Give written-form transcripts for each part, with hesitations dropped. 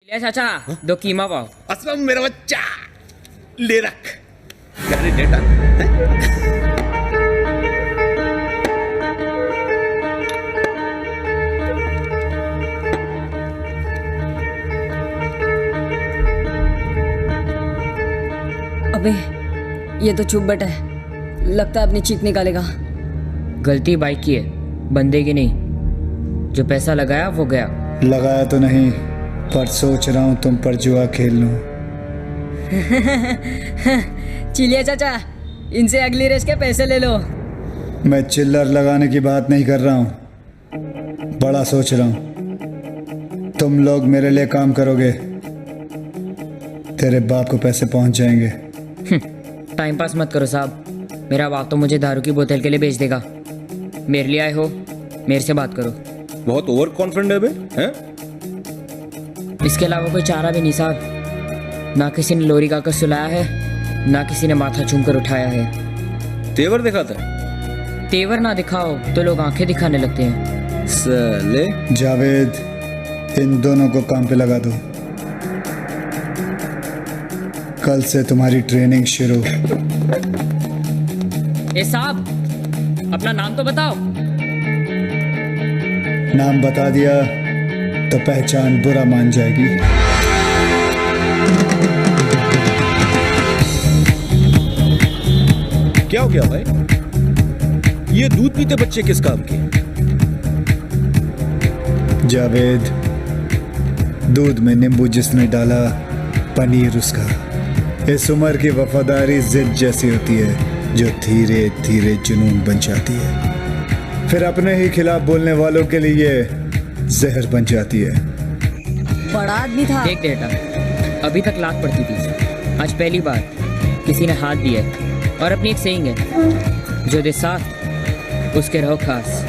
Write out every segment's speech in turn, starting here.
ले चाचा, दो कीमा पाव। असलम मेरा बच्चा, ले रख। अरे डेटा अबे ये तो चुप है, लगता है अपनी चीख निकालेगा। गलती बाइक की है, बंदे की नहीं। जो पैसा लगाया वो गया। लगाया तो नहीं, पर सोच रहा हूँ तुम पर जुआ खेल लूं। चिलिया चाचा, इनसे अगली रेस के पैसे ले लो। मैं चिल्लर लगाने की बात नहीं कर रहा हूँ, बड़ा सोच रहा हूँ। तुम लोग मेरे लिए काम करोगे, तेरे बाप को पैसे पहुंच जाएंगे। टाइम पास मत करो साहब, मेरा बाप तो मुझे दारू की बोतल के लिए बेच देगा। मेरे लिए आए हो, मेरे से बात करो। बहुत ओवर कॉन्फिडेंट है बे, हैं? इसके अलावा कोई चारा भी नहीं साहब। ना किसी ने लोरी गाकर सुलाया है, ना किसी ने माथा चूम कर उठाया है। तेवर दिखाता है तेवर ना दिखाओ तो लोग आंखें दिखाने लगते हैं। साले। जावेद, इन दोनों को काम पे लगा दो, कल से तुम्हारी ट्रेनिंग शुरू। ए साहब, अपना नाम तो बताओ। नाम बता दिया तो पहचान बुरा मान जाएगी। क्या हो गया भाई? ये दूध पीते बच्चे किस काम के? जावेद, दूध में नींबू जिसने डाला, पनीर उसका। इस उम्र की वफादारी जिद जैसी होती है जो धीरे धीरे जुनून बन जाती है, फिर अपने ही खिलाफ बोलने वालों के लिए जहर बन जाती है। बड़ा आदमी था। देख बेटा, अभी तक लात पड़ती थी, आज पहली बार किसी ने हाथ दिया है। और अपनी एक सेइंग है, जो दे साथ उसके रहो खास।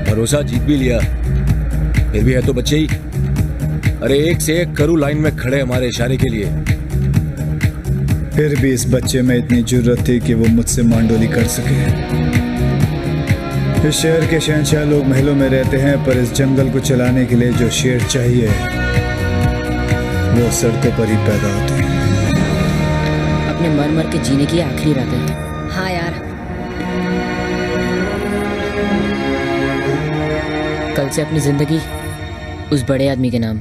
भरोसा जीत भी लिया, फिर भी है तो बच्चे ही। अरे एक से एक करू लाइन में खड़े हमारे इशारे के लिए। फिर भी इस बच्चे में इतनी जुर्रत थी कि वो मुझसे मांडोली कर सके। इस शहर के शहंशाह लोग महलों में रहते हैं, पर इस जंगल को चलाने के लिए जो शेर चाहिए वो सड़कों पर ही पैदा होते हैं। अपने मर मर के जीने की आखिरी रात है। हाँ यार, कल से अपनी जिंदगी उस बड़े आदमी के नाम।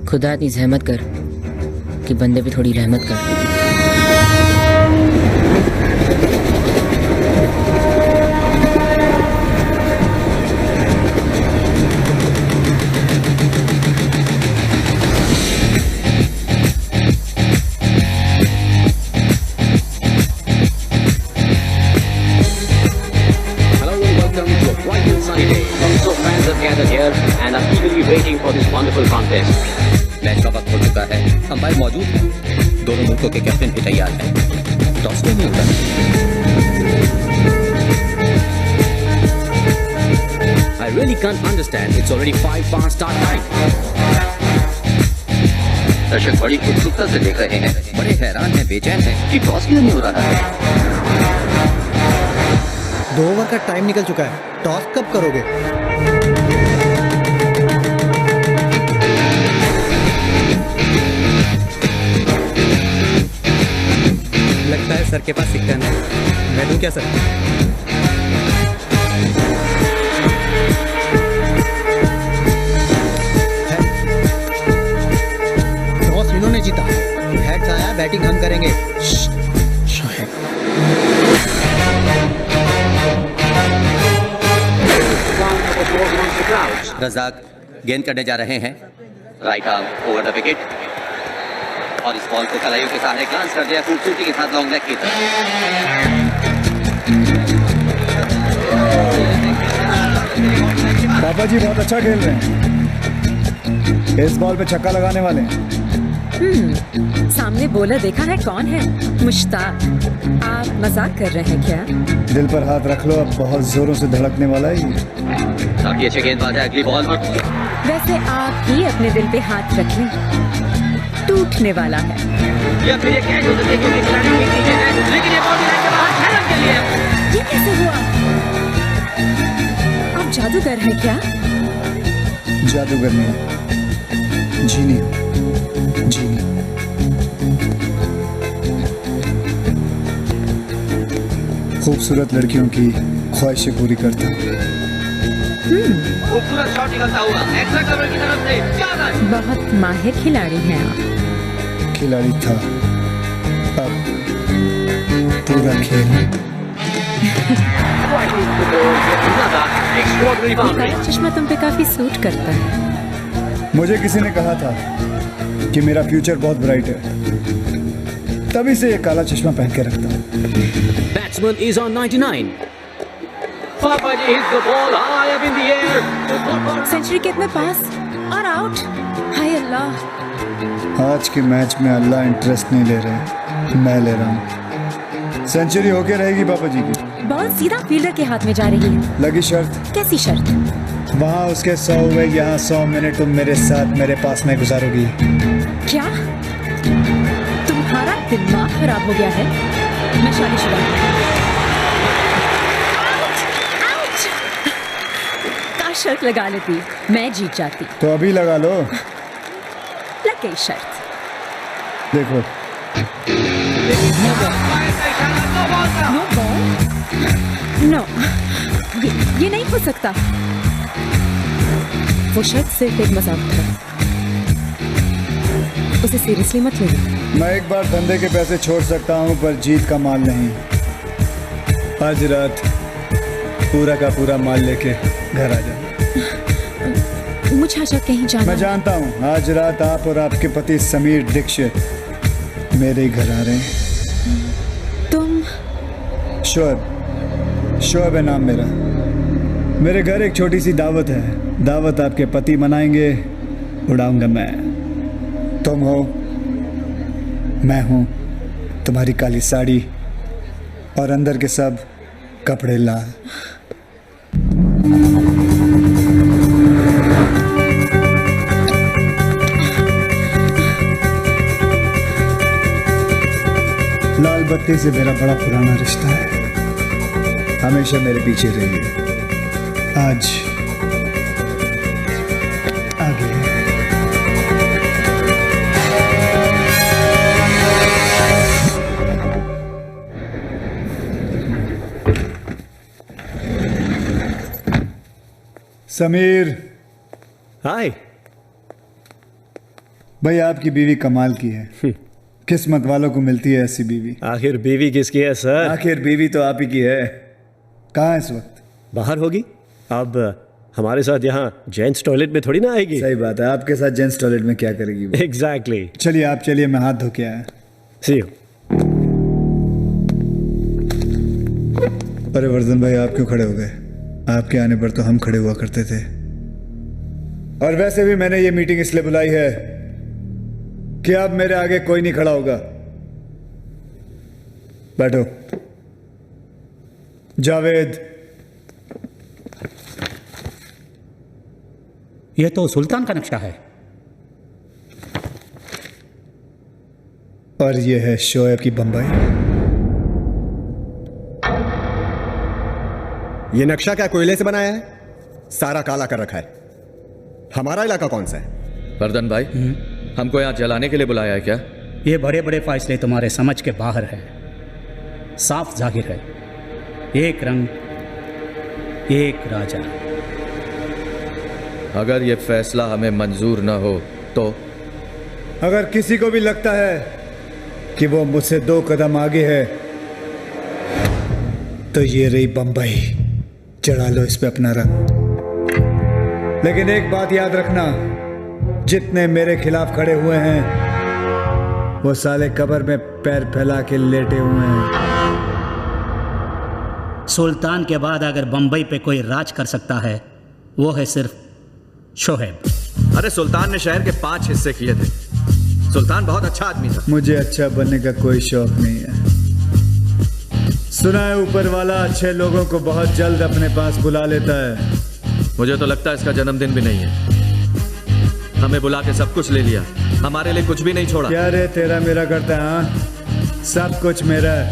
खुदा इतनी जहमत कर कि बंदे पे थोड़ी रहमत कर। Hello and welcome to a bright and sunny day. So fans have gathered here and are eagerly waiting for this wonderful contest. Match का वक्त हो चुका है, अंपायर मौजूद हैं, दोनों मुल्कों के कैप्टन भी तैयार हैं। टॉस को नहीं होता। I really can't understand. It's already 5 past start time. दर्शक बड़ी उत्सुकता से देख रहे हैं, बड़े हैरान हैं, बेचैन हैं कि टॉस क्यों नहीं हो रहा है। 2 ओवर का टाइम निकल चुका है, टॉस कब करोगे? लगता है सर के पास सिक्का नहीं। मैं दूं क्या सर? टॉस इन्होंने जीता, हेड्स आया, बैटिंग हम करेंगे। रजाक गेंद करने जा रहे हैं, right arm over the wicket, और इस बॉल को कलाइयों के सामने ग्लांस कर दिया खूबसूरती के साथ लॉन्ग लेग की तरफ। पापा जी बहुत अच्छा खेल रहे हैं, इस बॉल पे छक्का लगाने वाले हैं। सामने बॉलर देखा है कौन है? मुश्ताक। आप मजाक कर रहे हैं क्या? दिल पर हाथ रख लो, अब बहुत जोरों से धड़कने वाला है ये। काफी अच्छे गेंदबाज है, अगली बॉल पर। वैसे आप ही अपने दिल पे हाथ रख लें, टूटने वाला है। या फिर ये कैच हो सकती है क्योंकि खिलाड़ी भी नीचे है, लेकिन ये बॉल लाइन के बाहर हैरन के लिए। ये कैसे हुआ? आप जादूगर हैं क्या? जादूगर नहीं, जीनी हूं, जीनी। खूबसूरत लड़कियों की ख्वाहिशें पूरी करता हूं। खूबसूरत शॉट निकलता हुआ एक्स्ट्रा कवर की तरफ से क्या रन। बहुत माहिर खिलाड़ी हैं आप। खिलाड़ी था, अब पूरा खेल। Extraordinary boundary. काला चश्मा तुम पे काफी सूट करता है। मुझे किसी ने कहा था कि मेरा फ्यूचर बहुत ब्राइट है, तभी से ये काला चश्मा पहन के रखता हूँ। Batsman is on 99. Papaji hits the ball high up in the air. Century के इतने पास और आउट। हाय अल्लाह। आज के मैच में अल्लाह इंटरेस्ट नहीं ले रहे, मैं ले रहा हूँ। सेंचुरी होके रहेगी पापा जी की। बॉल सीधा फील्डर के हाथ में जा रही है। लगी शर्त। कैसी शर्त? वहाँ उसके 100 हुए, यहाँ 100 मिनट तुम मेरे साथ मेरे पास में गुजारोगी। क्या तुम्हारा दिमाग खराब हो गया है? मैं शादीशुदा हूं। आउट! काश शर्त लगा लेती, मैं जीत जाती। तो अभी लगा लो। लग गई शर्त। देखो नो बॉल। नो, ये नहीं हो सकता। वो शर्त सिर्फ एक मजाक था, उसे सीरियसली मत लेना। मैं एक बार धंधे के पैसे छोड़ सकता हूँ, पर जीत का माल नहीं। आज रात पूरा का पूरा माल लेके घर आ जाओ। मुझे आशा कहीं जाना। मैं जानता हूँ आज रात आप और आपके पति समीर दीक्षित मेरे ही घर आ रहे हैं। तुम? शोएब है नाम मेरा। मेरे घर एक छोटी सी दावत है। दावत आपके पति मनाएंगे, उड़ाऊंगा मैं। तुम हो, मैं हूं, तुम्हारी काली साड़ी और अंदर के सब कपड़े लाल। लाल बत्ती से मेरा बड़ा पुराना रिश्ता है, हमेशा मेरे पीछे रहिए। आज आगे समीर। हाय भाई, आपकी बीवी कमाल की है। किस्मत वालों को मिलती है ऐसी बीवी। आखिर बीवी किसकी है सर? आखिर बीवी तो आप ही की है। कहाँ है इस वक्त? बाहर होगी। अब हमारे साथ यहाँ जेंट्स टॉयलेट में थोड़ी ना आएगी। सही बात है, आपके साथ जेंट्स टॉयलेट में क्या करेगी वो? एग्जैक्टली। चलिए आप चलिए, मैं हाथ धो के आया। सी यू। अरे वर्धन भाई, आप क्यों खड़े हो गए? आपके आने पर तो हम खड़े हुआ करते थे। और वैसे भी मैंने ये मीटिंग इसलिए बुलाई है कि अब मेरे आगे कोई नहीं खड़ा होगा। बैठो। जावेद, यह तो सुल्तान का नक्शा है। और ये है शोएब की बंबई। ये नक्शा क्या कोयले से बनाया है? सारा काला कर रखा है। हमारा इलाका कौन सा है? वर्धन भाई, हमको यहाँ जलाने के लिए बुलाया है क्या? ये बड़े बड़े फैसले तुम्हारे समझ के बाहर है। साफ जाहिर है, एक रंग एक राजा। अगर ये फैसला हमें मंजूर न हो तो? अगर किसी को भी लगता है कि वो मुझसे 2 कदम आगे है, तो ये रही बंबई, चढ़ा लो इस पे अपना रंग। लेकिन एक बात याद रखना, जितने मेरे खिलाफ खड़े हुए हैं वो साले कब्र में पैर फैला के लेटे हुए हैं। सुल्तान के बाद अगर बंबई पे कोई राज कर सकता है, वो है सिर्फ शोएब। अरे सुल्तान ने शहर के 5 हिस्से किए थे। सुल्तान बहुत अच्छा आदमी था। मुझे अच्छा बनने का कोई शौक नहीं है। सुना है ऊपर वाला अच्छे लोगों को बहुत जल्द अपने पास बुला लेता है। मुझे तो लगता है इसका जन्मदिन भी नहीं है। हमें बुला के सब कुछ ले लिया, हमारे लिए कुछ भी नहीं छोड़ा। क्या रे तेरा मेरा करता है? हाँ, सब कुछ मेरा है,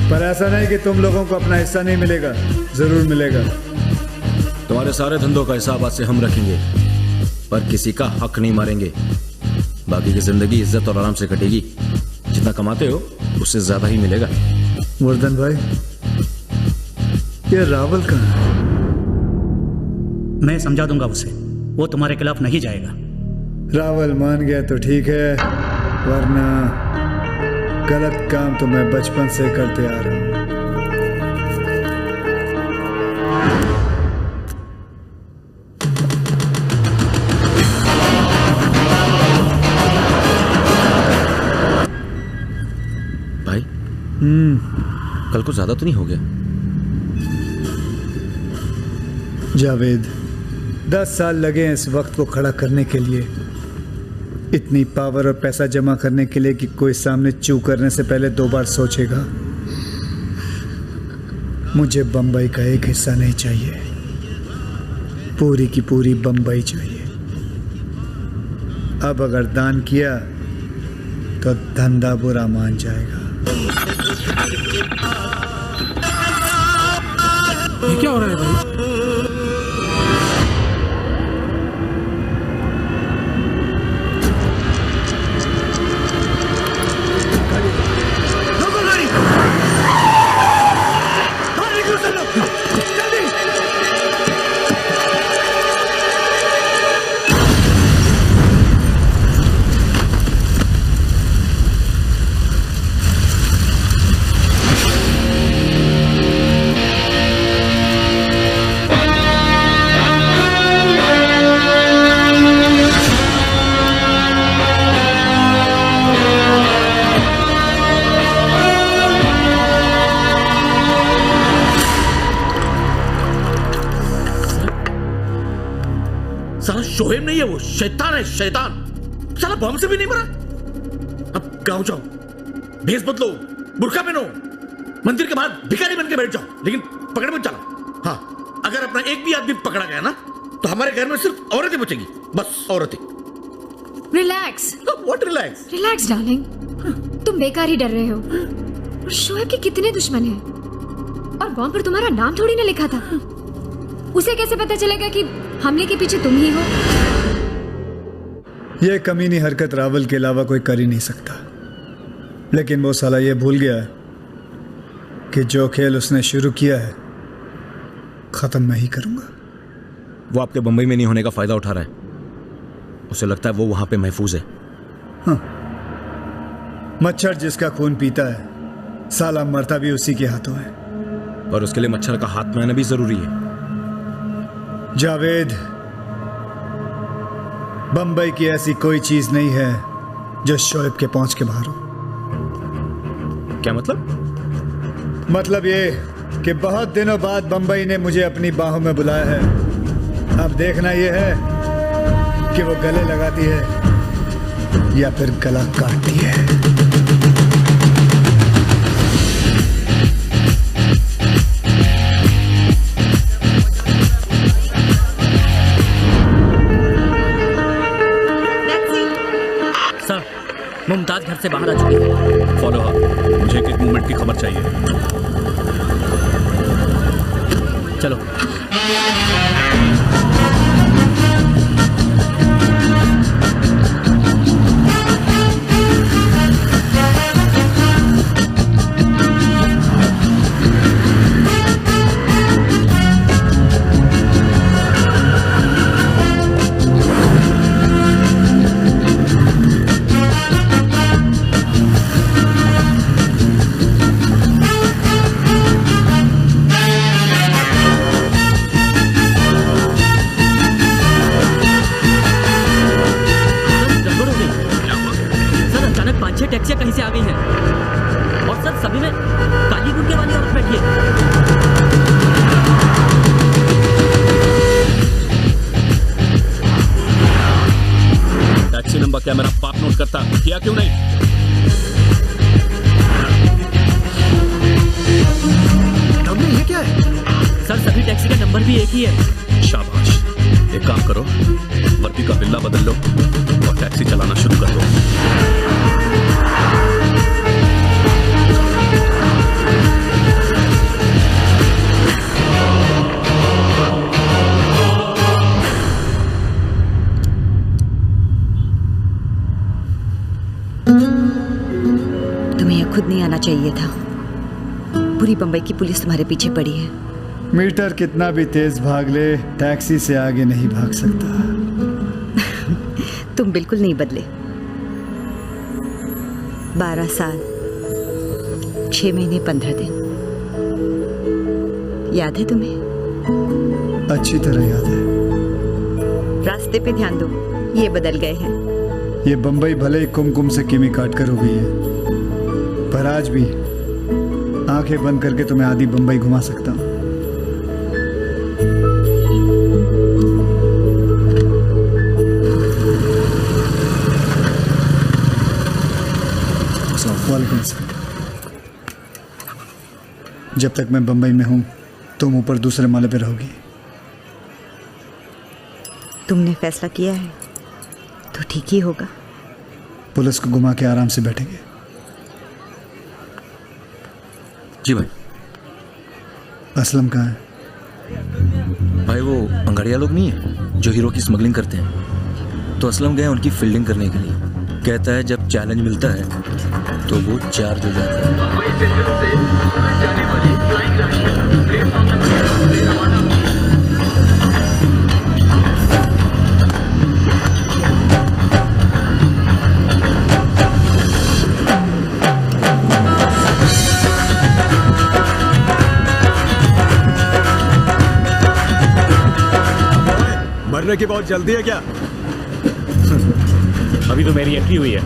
पर ऐसा नहीं कि तुम लोगों को अपना हिस्सा नहीं मिलेगा, जरूर मिलेगा। तुम्हारे सारे धंधों का हिसाब आज से हम रखेंगे। पर किसी का हक नहीं मारेंगे। बाकी की जिंदगी इज्जत और आराम से कटेगी। जितना कमाते हो उससे ज्यादा ही मिलेगा। वर्धन भाई, ये रावल कहाँ है? मैं समझा दूंगा उसे, वो तुम्हारे खिलाफ नहीं जाएगा। रावल मान गया तो ठीक है, वरना गलत काम तो मैं बचपन से करते आ रहा हूं। भाई कल को ज्यादा तो नहीं हो गया? जावेद, 10 साल लगे हैं इस वक्त को खड़ा करने के लिए, इतनी पावर और पैसा जमा करने के लिए कि कोई सामने चू करने से पहले 2 बार सोचेगा। मुझे बंबई का एक हिस्सा नहीं चाहिए, पूरी की पूरी बंबई चाहिए। अब अगर दान किया तो धंधा बुरा मान जाएगा। ये क्या हो रहा है भाई? शोएब नहीं है, वो शैतान है, शैतान। साला बम से भी नहीं मरा। अब गांव जाओ, भेष बदलो, बुर्का पहनो, मंदिर के बाहर भिखारी बन के बैठ जाओ, लेकिन पकड़ मत जाना। हाँ, अगर अपना एक भी आदमी पकड़ा गया ना तो हमारे घर में सिर्फ औरतें बचेंगी, बस औरतें। Relax. What relax? Relax darling, तुम बेकार ही डर रहे हो। और शोएब के कितने दुश्मन हैं, और बॉम्ब पर तुम्हारा नाम थोड़ी ना लिखा था। उसे कैसे पता चलेगा कि हमले के पीछे तुम ही हो? यह कमीनी हरकत रावल के अलावा कोई कर ही नहीं सकता, लेकिन वो साला ये भूल गया कि जो खेल उसने शुरू किया है खत्म मैं ही करूंगा। वो आपके बंबई में नहीं होने का फायदा उठा रहा है। उसे लगता है वो वहां पे महफूज है। हाँ। मच्छर जिसका खून पीता है साला मरता भी उसी के हाथों है। और उसके लिए मच्छर का हाथ में आना भी जरूरी है। जावेद, बंबई की ऐसी कोई चीज नहीं है जो शोएब के पहुंच के बाहर हो। क्या मतलब? मतलब ये कि बहुत दिनों बाद बंबई ने मुझे अपनी बाहों में बुलाया है। अब देखना यह है कि वो गले लगाती है या फिर गला काटती है। मुमताज घर से बाहर आ चुकी है। फॉलो हर, मुझे एक मूवमेंट की खबर चाहिए। चलो। टैक्सियां कहीं से आ गई हैं और सर सभी में काली गुर्गे वाली औरत बैठी है। टैक्सी नंबर क्या मेरा बाप नोट करता, किया क्यों नहीं? ये क्या है? सर सभी टैक्सी का नंबर भी एक ही है। शाबाश, एक काम करो, वर्दी का बिल्ला बदल लो और टैक्सी चलाना शुरू कर दो। खुद नहीं आना चाहिए था। पूरी बंबई की पुलिस तुम्हारे पीछे पड़ी है। मीटर कितना भी तेज भाग ले, टैक्सी से आगे नहीं भाग सकता। तुम बिल्कुल नहीं बदले। 12 साल 6 महीने 15 दिन, याद है तुम्हें? अच्छी तरह याद है। रास्ते पे ध्यान दो, ये बदल गए हैं। ये बंबई भले ही कुमकुम से किमी काट कर हो गई है, पर आज भी आंखें बंद करके तुम्हें आधी बंबई घुमा सकता हूं। वालेकुम सलाम। जब तक मैं बंबई में हूं, तुम ऊपर दूसरे माले पे रहोगी। तुमने फैसला किया है तो ठीक ही होगा। पुलिस को घुमा के आराम से बैठेंगे। जी भाई। असलम कहाँ है? भाई वो अंगाड़िया लोग नहीं है जो हीरो की स्मगलिंग करते हैं, तो असलम गए उनकी फील्डिंग करने के लिए। कहता है जब चैलेंज मिलता है तो वो चार्ज हो जाता है। मरने की बहुत जल्दी है क्या? अभी तो मेरी एंट्री हुई है।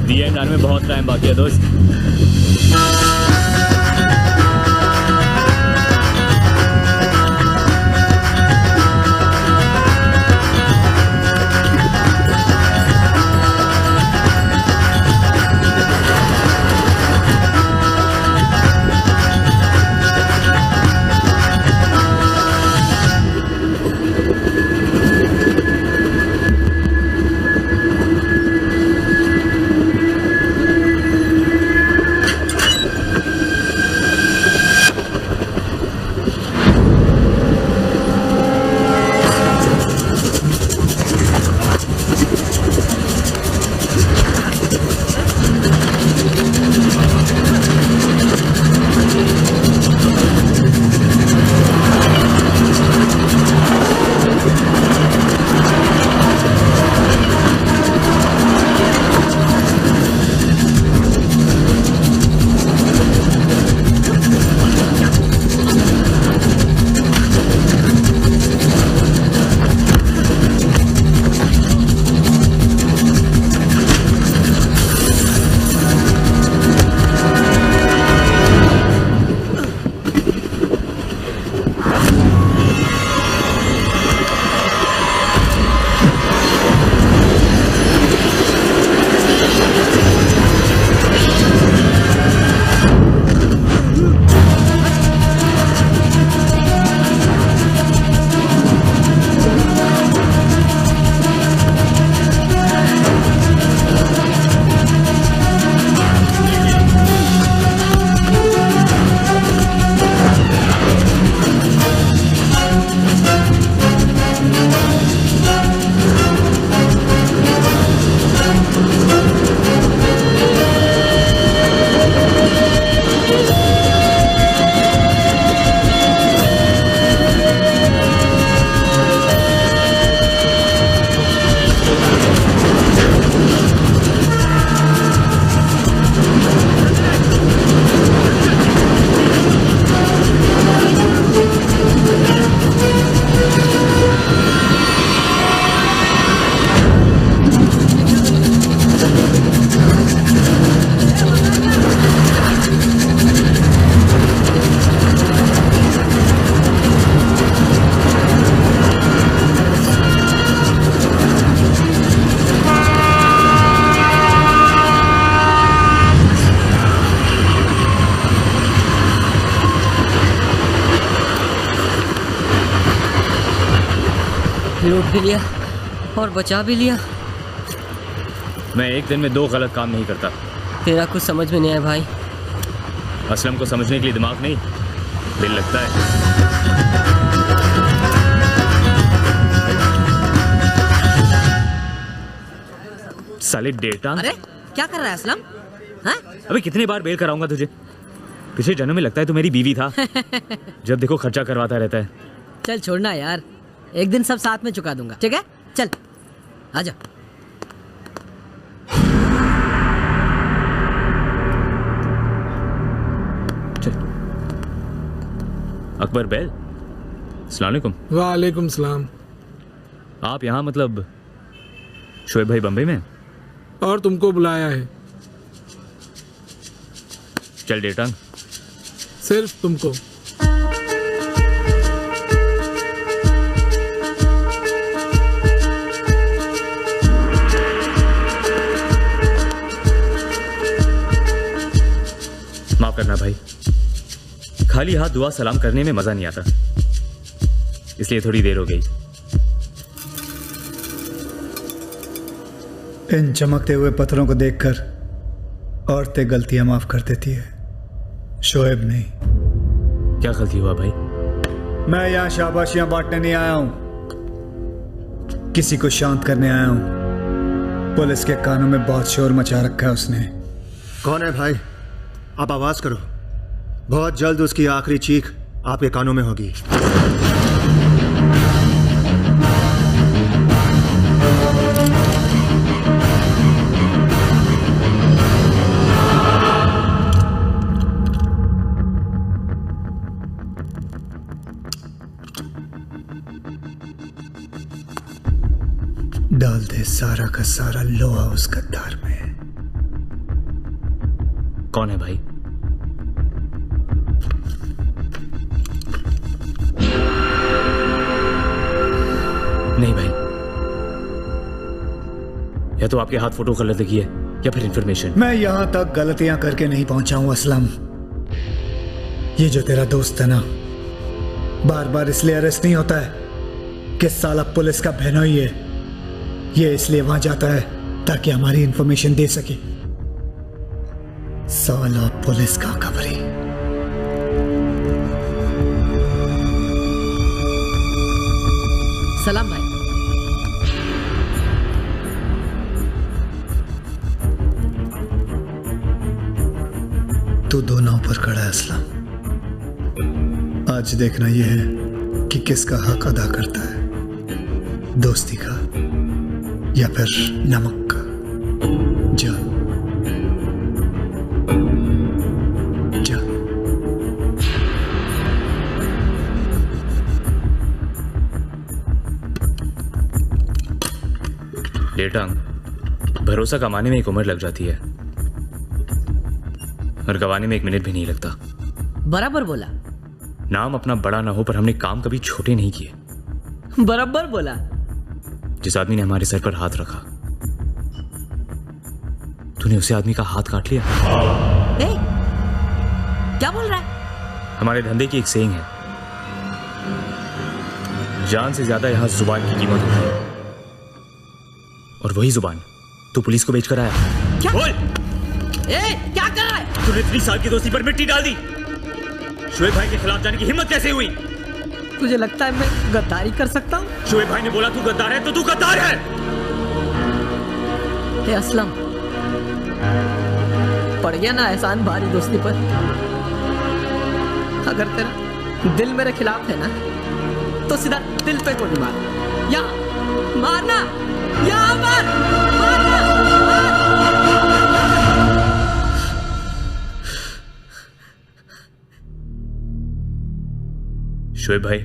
दिए गान में बहुत टाइम बाकी है दोस्त। लूट भी लिया और बचा भी लिया। मैं एक दिन में 2 गलत काम नहीं करता। तेरा कुछ समझ में नहीं आया भाई। असलम को समझने के लिए दिमाग नहीं, दिल लगता है। साले डेटा। अरे क्या कर रहा है असलम? अबे कितने बार बेल कराऊंगा तुझे? पिछले जन्म में लगता है तू मेरी बीवी था। जब देखो खर्चा करवाता रहता है। चल छोड़ना यार, एक दिन सब साथ में चुका दूंगा, ठीक है? चल आजा। अकबर बैल, अस्सलाम वालेकुम। वालेकुम सलाम। आप यहाँ मतलब शोएब भाई बम्बई में? और तुमको बुलाया है। चल डेटांग। सिर्फ तुमको। माफ करना भाई, खाली हाथ दुआ सलाम करने में मजा नहीं आता, इसलिए थोड़ी देर हो गई। इन चमकते हुए पत्थरों को देखकर औरतें गलतियां माफ कर देती है, शोएब नहीं। क्या गलती हुआ भाई? मैं यहां शाबाशियां बांटने नहीं आया हूं, किसी को शांत करने आया हूं। पुलिस के कानों में बहुत शोर मचा रखा है उसने। कौन है भाई? आप आवाज करो, बहुत जल्द उसकी आखिरी चीख आपके कानों में होगी। डाल दे सारा का सारा लोहा उस गद्दार में। कौन है भाई? नहीं भाई, या तो आपके हाथ फोटो गलत लगी है या फिर इंफॉर्मेशन। मैं यहां तक गलतियां करके नहीं पहुंचा हूं असलम। ये जो तेरा दोस्त है ना, बार बार इसलिए अरेस्ट नहीं होता है कि साला पुलिस का बहनोई है। ये इसलिए वहां जाता है ताकि हमारी इंफॉर्मेशन दे सके। साला पुलिस का खबरी। सलाम भाई। तू दो नाव पर खड़ा है असलम। आज देखना यह है कि किसका हक अदा करता है, दोस्ती का या फिर नमक का। जा जा। डेटांग, भरोसा कमाने में एक उम्र लग जाती है और गवाने में 1 मिनट भी नहीं लगता। बराबर बोला। नाम अपना बड़ा ना हो पर हमने काम कभी छोटे नहीं किए। बराबर बोला। जिस आदमी ने हमारे सर पर हाथ रखा, तूने उसे आदमी का हाथ काट लिया। ए, क्या बोल रहा है? हमारे धंधे की एक सेइंग है, जान से ज्यादा यहां जुबान की कीमत होती है, और वही जुबान तू पुलिस को बेच कर आया। क्या? बोल। ए, क्या कर रहा है? तूने 3 साल की दोस्ती पर मिट्टी डाल दी। शोएब भाई के खिलाफ जाने की हिम्मत कैसे हुई? तुझे लगता है मैं गद्दारी कर सकता हूँ? शोएब भाई ने बोला तू गद्दार है तो तू गद्दार है। ए असलम, पड़ गया ना एहसान भारी दोस्ती पर। अगर तेरा दिल मेरे खिलाफ है ना, तो सीधा दिल पे गोली मार। या मारना, या मारना। शोएब भाई,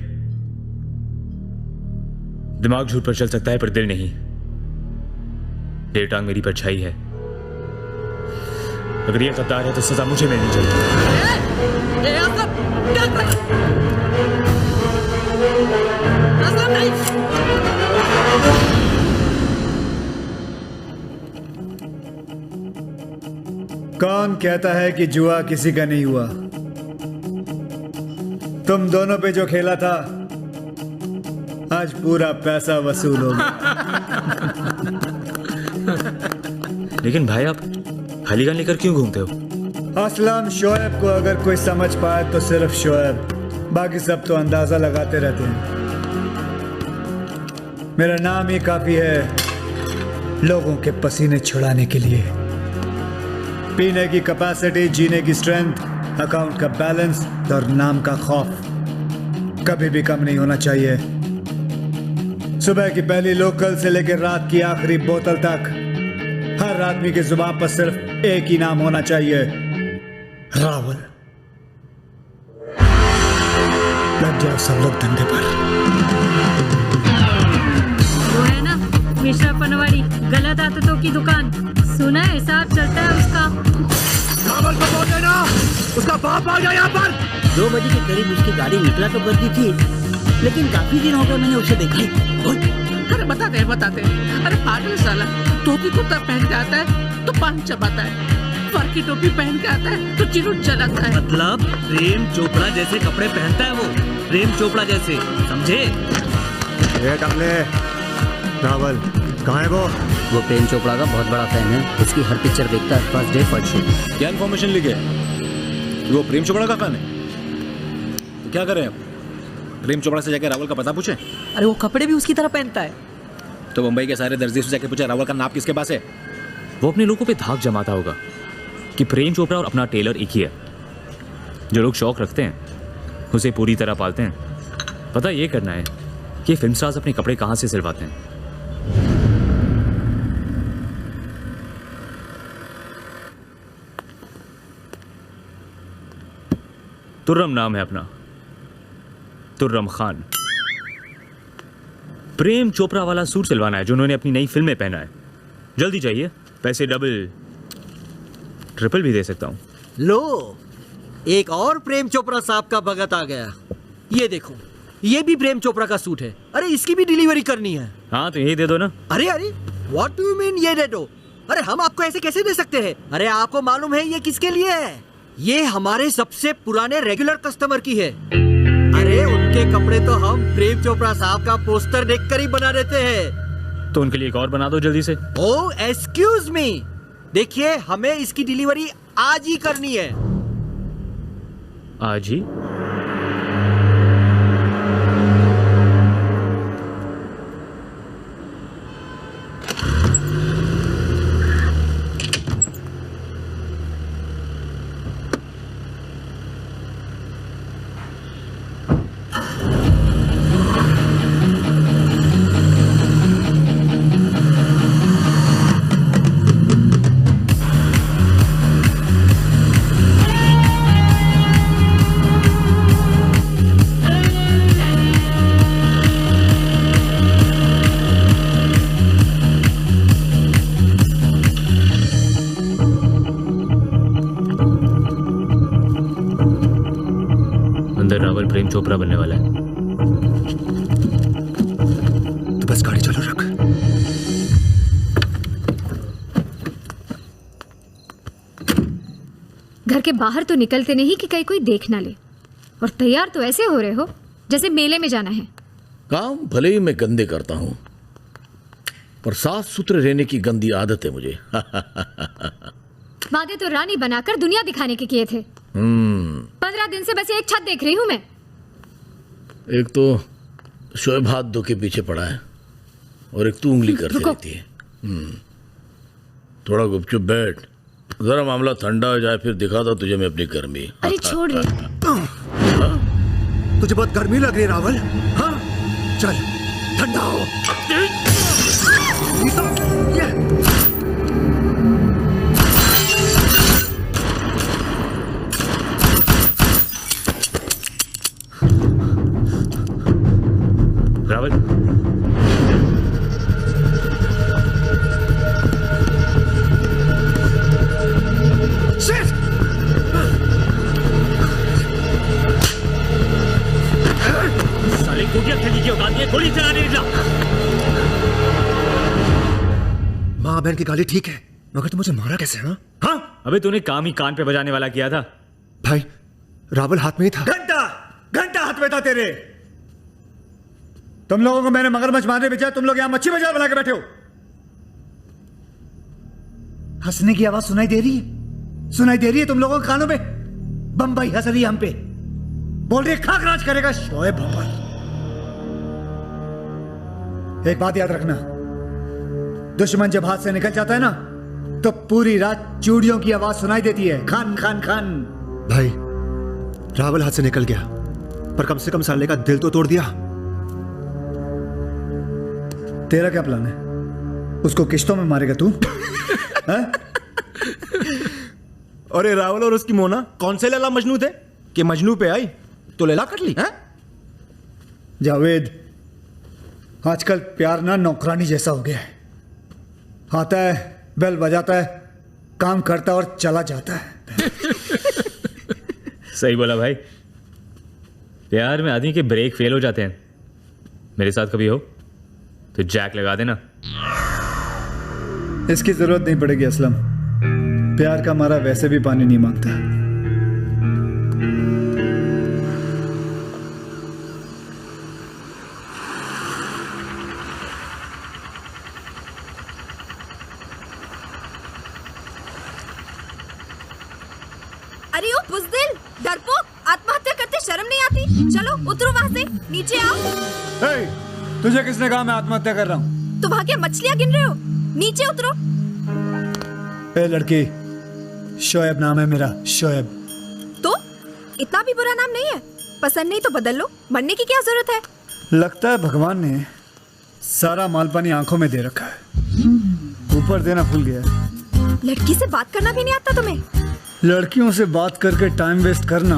दिमाग झूठ पर चल सकता है पर दिल नहीं। डेटांग मेरी परछाई है, अगर ये गद्दार है तो सजा मुझे मिलनी चाहिए। कौन कहता है कि जुआ किसी का नहीं हुआ? तुम दोनों पे जो खेला था, आज पूरा पैसा वसूल होगा। लेकिन भाई, आप खाली गन लेकर क्यों घूमते हो? असलम, शोएब को अगर कोई समझ पाए तो सिर्फ शोएब, बाकी सब तो अंदाजा लगाते रहते हैं। मेरा नाम ही काफी है लोगों के पसीने छुड़ाने के लिए। पीने की कैपेसिटी, जीने की स्ट्रेंथ, अकाउंट का बैलेंस और नाम का खौफ कभी भी कम नहीं होना चाहिए। सुबह की पहली लोकल से लेकर रात की आखिरी बोतल तक हर आदमी की जुबान पर सिर्फ एक ही नाम होना चाहिए, रावल। लग जाओ सब लोग धंधे पर। वो है ना मिश्रा पनवाड़ी, गलत आदतों की दुकान, सुना है हिसाब चलता है उसका। रावल को बोल देना उसका बाप आ गया यहाँ पर। 2 बजे के करीब उसकी गाड़ी निकला तो करती थी, लेकिन काफी दिन हो गए मैंने उसे देखा ही। अरे बताते अरे पागल साला, टोपी कुर्ता पहन के आता है तो पान चबाता है, फर की टोपी पहन के आता है तो चिरुट चलाता है। मतलब प्रेम चोपड़ा जैसे कपड़े पहनता है वो, प्रेम चोपड़ा जैसे, समझे? ये कमले, रावल कहाँ है वो प्रेम चोपड़ा का बहुत बड़ा फैन है, उसकी हर पिक्चर देखता है, फर्स्ट डे फर्स्ट शो। क्या इन्फॉर्मेशन लिखे? वो प्रेम चोपड़ा का फैन है? तो क्या करें अब? प्रेम चोपड़ा से जाकर रावल का पता पूछे? अरे वो कपड़े भी उसकी तरह पहनता है। तो मुंबई के सारे दर्जी से जाकर पूछे रावल का नाप किसके पास है? वो अपने लोगों पे धाक जमाता होगा कि प्रेम चोपड़ा और अपना टेलर एक ही है। जो लोग शौक रखते हैं उसे पूरी तरह पालते हैं। पता ये करना है कि फिल्म स्टार्स अपने कपड़े कहां से सिलवाते हैं। तुर्रम नाम है अपना, तुर्रम खान। प्रेम चोपड़ा वाला सूट सिलवाना है जो उन्होंने अपनी नई फिल्म में पहना है। जल्दी चाहिए, पैसे डबल ट्रिपल भी दे सकता हूं। लो, एक और प्रेम चोपड़ा साहब का भगत आ गया। ये देखो, ये भी प्रेम चोपड़ा का सूट है। अरे इसकी भी डिलीवरी करनी है। हाँ तो यही दे दो ना। अरे व्हाट डू यू मीन ये दे दो? अरे हम आपको ऐसे कैसे दे सकते हैं? अरे आपको मालूम है ये किसके लिए है? ये हमारे सबसे पुराने रेगुलर कस्टमर की है। अरे उनके कपड़े तो हम प्रेम चोपड़ा साहब का पोस्टर देखकर ही बना देते हैं। तो उनके लिए एक और बना दो जल्दी से। ओह एक्सक्यूज मी, देखिए हमें इसकी डिलीवरी आज ही करनी है। आज ही? प्रेम चोपड़ा बनने वाला है। तो बस गाड़ी चालू रख। घर के बाहर तो निकलते नहीं कि कहीं कोई देख ना ले, और तैयार तो ऐसे हो रहे हो जैसे मेले में जाना है। काम भले ही मैं गंदे करता हूं, पर साफ सुथरे रहने की गंदी आदत है मुझे। वादे तो रानी बनाकर दुनिया दिखाने के किए थे। 15 दिन से बस एक छत देख रही हूं मैं। एक तो शोएब हाथ धो के पीछे पड़ा है और एक तू उंगली करती रहती है। थोड़ा गुपचुप बैठ, जरा मामला ठंडा हो जाए फिर दिखा दो तुझे मैं अपनी गर्मी। अरे छोड़ रे। तुझे बहुत गर्मी लग रही है रावल? हाँ चल ठंडा हो। रावल, साले गोटियां खेलने की औकात है, गोली चलाने निकला। माँ बहन की गाली ठीक है, मगर तू मुझे मारा कैसे? हाँ अबे तूने काम ही कान पे बजाने वाला किया था। भाई रावल हाथ में ही था। घंटा हाथ में था तेरे। तुम लोगों को मैंने मगरमच्छ मारने भेजा, तुम लोग यहां मच्छी बाजार बना के बैठे हो। हंसने की आवाज सुनाई दे रही है? सुनाई दे रही है तुम लोगों के कानों में? बंबई हंस रही है हम पे, बोल रही है खाक राज करेगा शोएब भोपाल। एक बात याद रखना, दुश्मन जब हाथ से निकल जाता है ना तो पूरी रात चूड़ियों की आवाज सुनाई देती है, खान खान खान। भाई रावल हाथ से निकल गया, पर कम से कम साले का दिल तो तोड़ दिया। तेरा क्या प्लान है? उसको किश्तों में मारेगा तू? अरे रावल और उसकी मोना कौन से लैला मजनू थे कि मजनू पे आई तो लैला कर ली? जावेद, आजकल प्यार ना नौकरानी जैसा हो गया है। आता है, बेल बजाता है, काम करता और चला जाता है। सही बोला भाई। प्यार में आदमी के ब्रेक फेल हो जाते हैं। मेरे साथ कभी हो तो जैक लगा देना। इसकी जरूरत नहीं पड़ेगी असलम, प्यार का मारा वैसे भी पानी नहीं मांगता। अरे ओ बुज़दिल, डरपोक, आत्महत्या करते शर्म नहीं आती? चलो उतरो वहाँ से, नीचे आओ। hey, तुझे किसने कहा मैं आत्महत्या कर रहा हूँ? तुम वहाँ क्या मछलियाँ गिन रहे हो? नीचे उतरो। ए लड़की, शोएब नाम है मेरा, शोएब। तो इतना भी बुरा नाम नहीं है। पसंद नहीं तो बदल लो, मरने की क्या जरूरत है? लगता है भगवान ने सारा माल पानी आंखों में दे रखा है, ऊपर देना भूल गया। लड़की से बात करना भी नहीं आता तुम्हें? लड़कियों से बात करके टाइम वेस्ट करना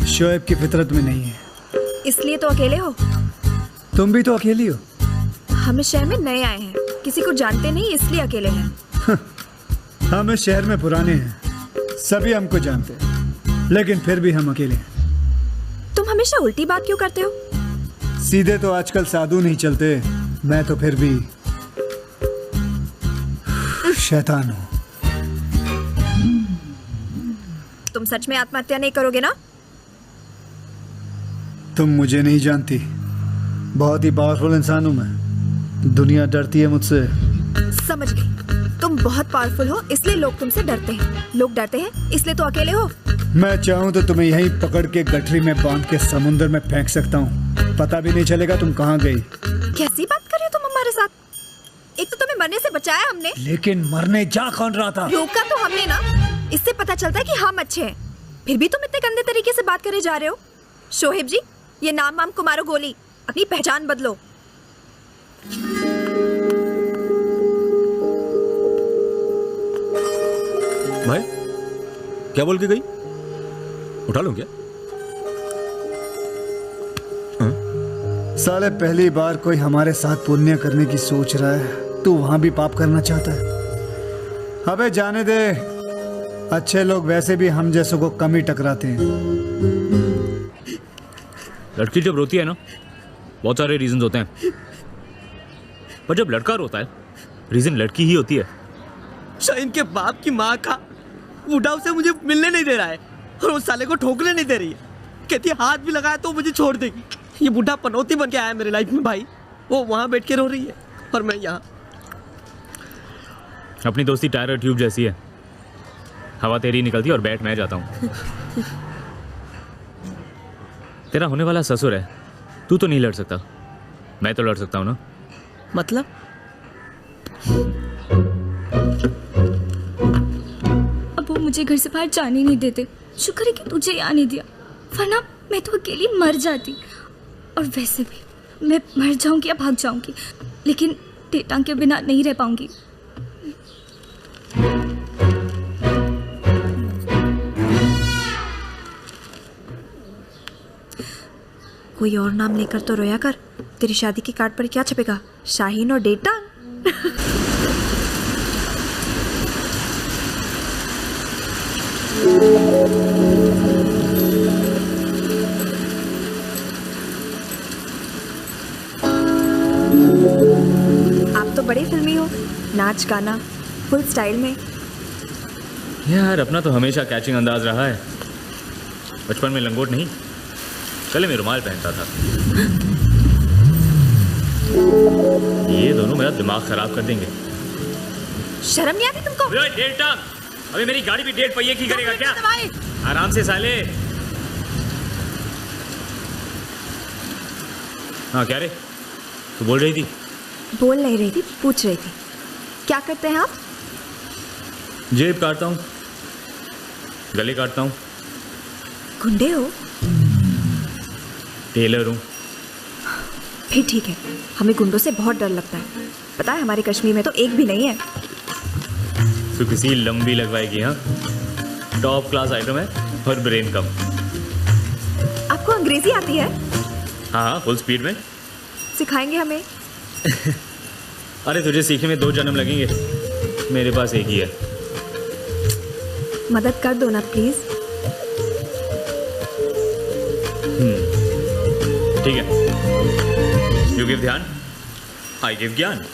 शोएब की फितरत में नहीं है। इसलिए तो अकेले हो? तुम भी तो अकेली हो। हम इस शहर में नए आए हैं, किसी को जानते नहीं, इसलिए अकेले हैं। हम इस शहर में पुराने हैं, सभी हमको जानते हैं, लेकिन फिर भी हम अकेले हैं। तुम हमेशा उल्टी बात क्यों करते हो? सीधे तो आजकल साधु नहीं चलते, मैं तो फिर भी शैतान हूँ। तुम सच में आत्महत्या नहीं करोगे ना? तुम मुझे नहीं जानती, बहुत ही पावरफुल इंसान हूँ मैं, दुनिया डरती है मुझसे। समझ गई, तुम बहुत पावरफुल हो इसलिए लोग तुमसे डरते हैं। लोग डरते हैं इसलिए तो अकेले हो। मैं चाहूँ तो तुम्हें यहीं पकड़ के गठरी में बांध के समुद्र में फेंक सकता हूँ, पता भी नहीं चलेगा तुम कहाँ गई। कैसी बात कर रहे हो तुम हमारे साथ? एक तो तुम्हें मरने से बचाया हमने, लेकिन मरने जा कौन रहा था? रोका तो हमने ना, इससे पता चलता है कि हम अच्छे हैं, फिर भी तुम इतने गंदे तरीके से बात करे जा रहे हो। शोहेब जी, ये नाम वाम को मारो गोली, अपनी पहचान बदलो। भाई क्या बोल के गई? उठा लूं क्या? साले पहली बार कोई हमारे साथ पुण्य करने की सोच रहा है, तू वहां भी पाप करना चाहता है? अबे जाने दे, अच्छे लोग वैसे भी हम जैसों को कम ही टकराते हैं। लड़की जब रोती है ना, बहुत सारे रीजन होते हैं, पर जब लड़का रोता है रीजन लड़की ही होती है। शाहीन के बाप की माँ का बूढ़ा उसे मुझे मिलने नहीं दे रहा है और उस साले को ठोकने नहीं दे रही है। कहती है हाथ भी लगाया तो मुझे छोड़ देगी। ये बूढ़ा पनौती बन के आया मेरे लाइफ में भाई। वो वहाँ बैठ के रो रही है और मैं यहाँ। अपनी दोस्ती टायर और ट्यूब जैसी है, हवा तेरी निकलती है और बैठ मैं जाता हूँ। तेरा होने वाला ससुर है, तू तो नहीं लड़ सकता, मैं तो लड़ सकता हूँ ना। मतलब? अब वो मुझे घर से बाहर जाने नहीं देते। शुक्र है कि तुझे यहाँ नहीं दिया, वरना मैं तो अकेली मर जाती। और वैसे भी मैं मर जाऊंगी या भाग जाऊंगी, लेकिन टेटा के बिना नहीं रह पाऊंगी। कोई और नाम लेकर तो रोया कर। तेरी शादी की कार्ड पर क्या छपेगा? शाहीन और डेटा। आप तो बड़े फिल्मी हो, नाच गाना फुल स्टाइल में। यार अपना तो हमेशा कैचिंग अंदाज रहा है। बचपन में लंगोट नहीं, गले में रुमाल पहनता था। ये दोनों मेरा दिमाग खराब कर देंगे। शर्म नहीं आती तुमको? डेटा, अबे मेरी गाड़ी भी डेढ़ पहिए की करेगा क्या? आराम से साले। हाँ क्या रे, तू बोल रही थी? बोल नहीं रही थी, पूछ रही थी। क्या करते हैं आप? जेब काटता हूँ, गले काटता हूँ, गुंडे हो? टेलर हूँ। फिर ठीक है, हमें गुंडों से बहुत डर लगता है। पता है हमारे कश्मीर में तो एक भी नहीं है। तो किसी लंबी लगवाएगी? हाँ, टॉप क्लास आइटम है और ब्रेन कम। आपको अंग्रेजी आती है? हाँ, फुल स्पीड में। सिखाएंगे हमें? अरे तुझे सीखने में 2 जन्म लगेंगे, मेरे पास एक ही है। मदद कर दो ना प्लीज। ठीक है, यू गिव ध्यान, आई गिव ज्ञान।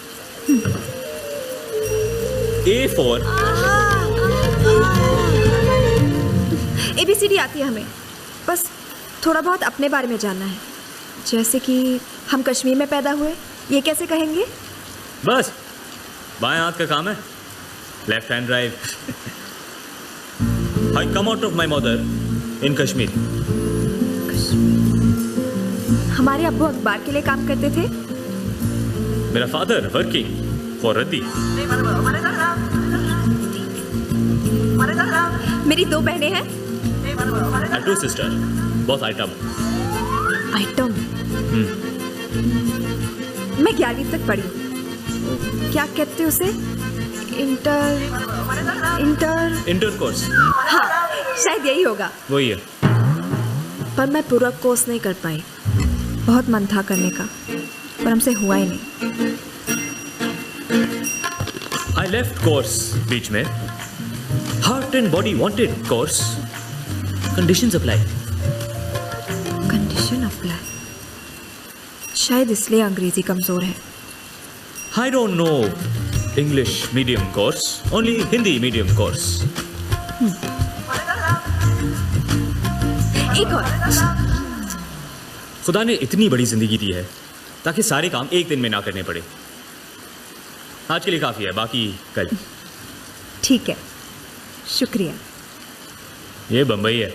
A for ABCD आती है हमें, बस थोड़ा बहुत अपने बारे में जानना है। जैसे कि हम कश्मीर में पैदा हुए, ये कैसे कहेंगे? बस बाएं हाथ का काम है, left hand drive. I come out of my mother in Kashmir. हमारे अब्बू अखबार के लिए काम करते थे। मेरा फादर वर्किंग फॉर रद्दी। मेरी 2 बहनें हैं। And 2 sisters, both item. मैं 11वीं तक पढ़ी हूँ। क्या कहते हैं उसे? Inter course. हाँ, शायद यही होगा। वही है। पर मैं पूरा कोर्स नहीं कर पाई। बहुत मन था करने का, पर हमसे हुआ ही नहीं। I left course बीच में। Heart and body wanted course. Conditions apply. Condition apply. शायद इसलिए अंग्रेजी कमजोर है। I don't know English medium course, only Hindi medium course. एक और। खुदा ने इतनी बड़ी जिंदगी दी है ताकि सारे काम एक दिन में ना करने पड़े। आज के लिए काफी है, बाकी कल। ठीक है, शुक्रिया। ये बम्बई है,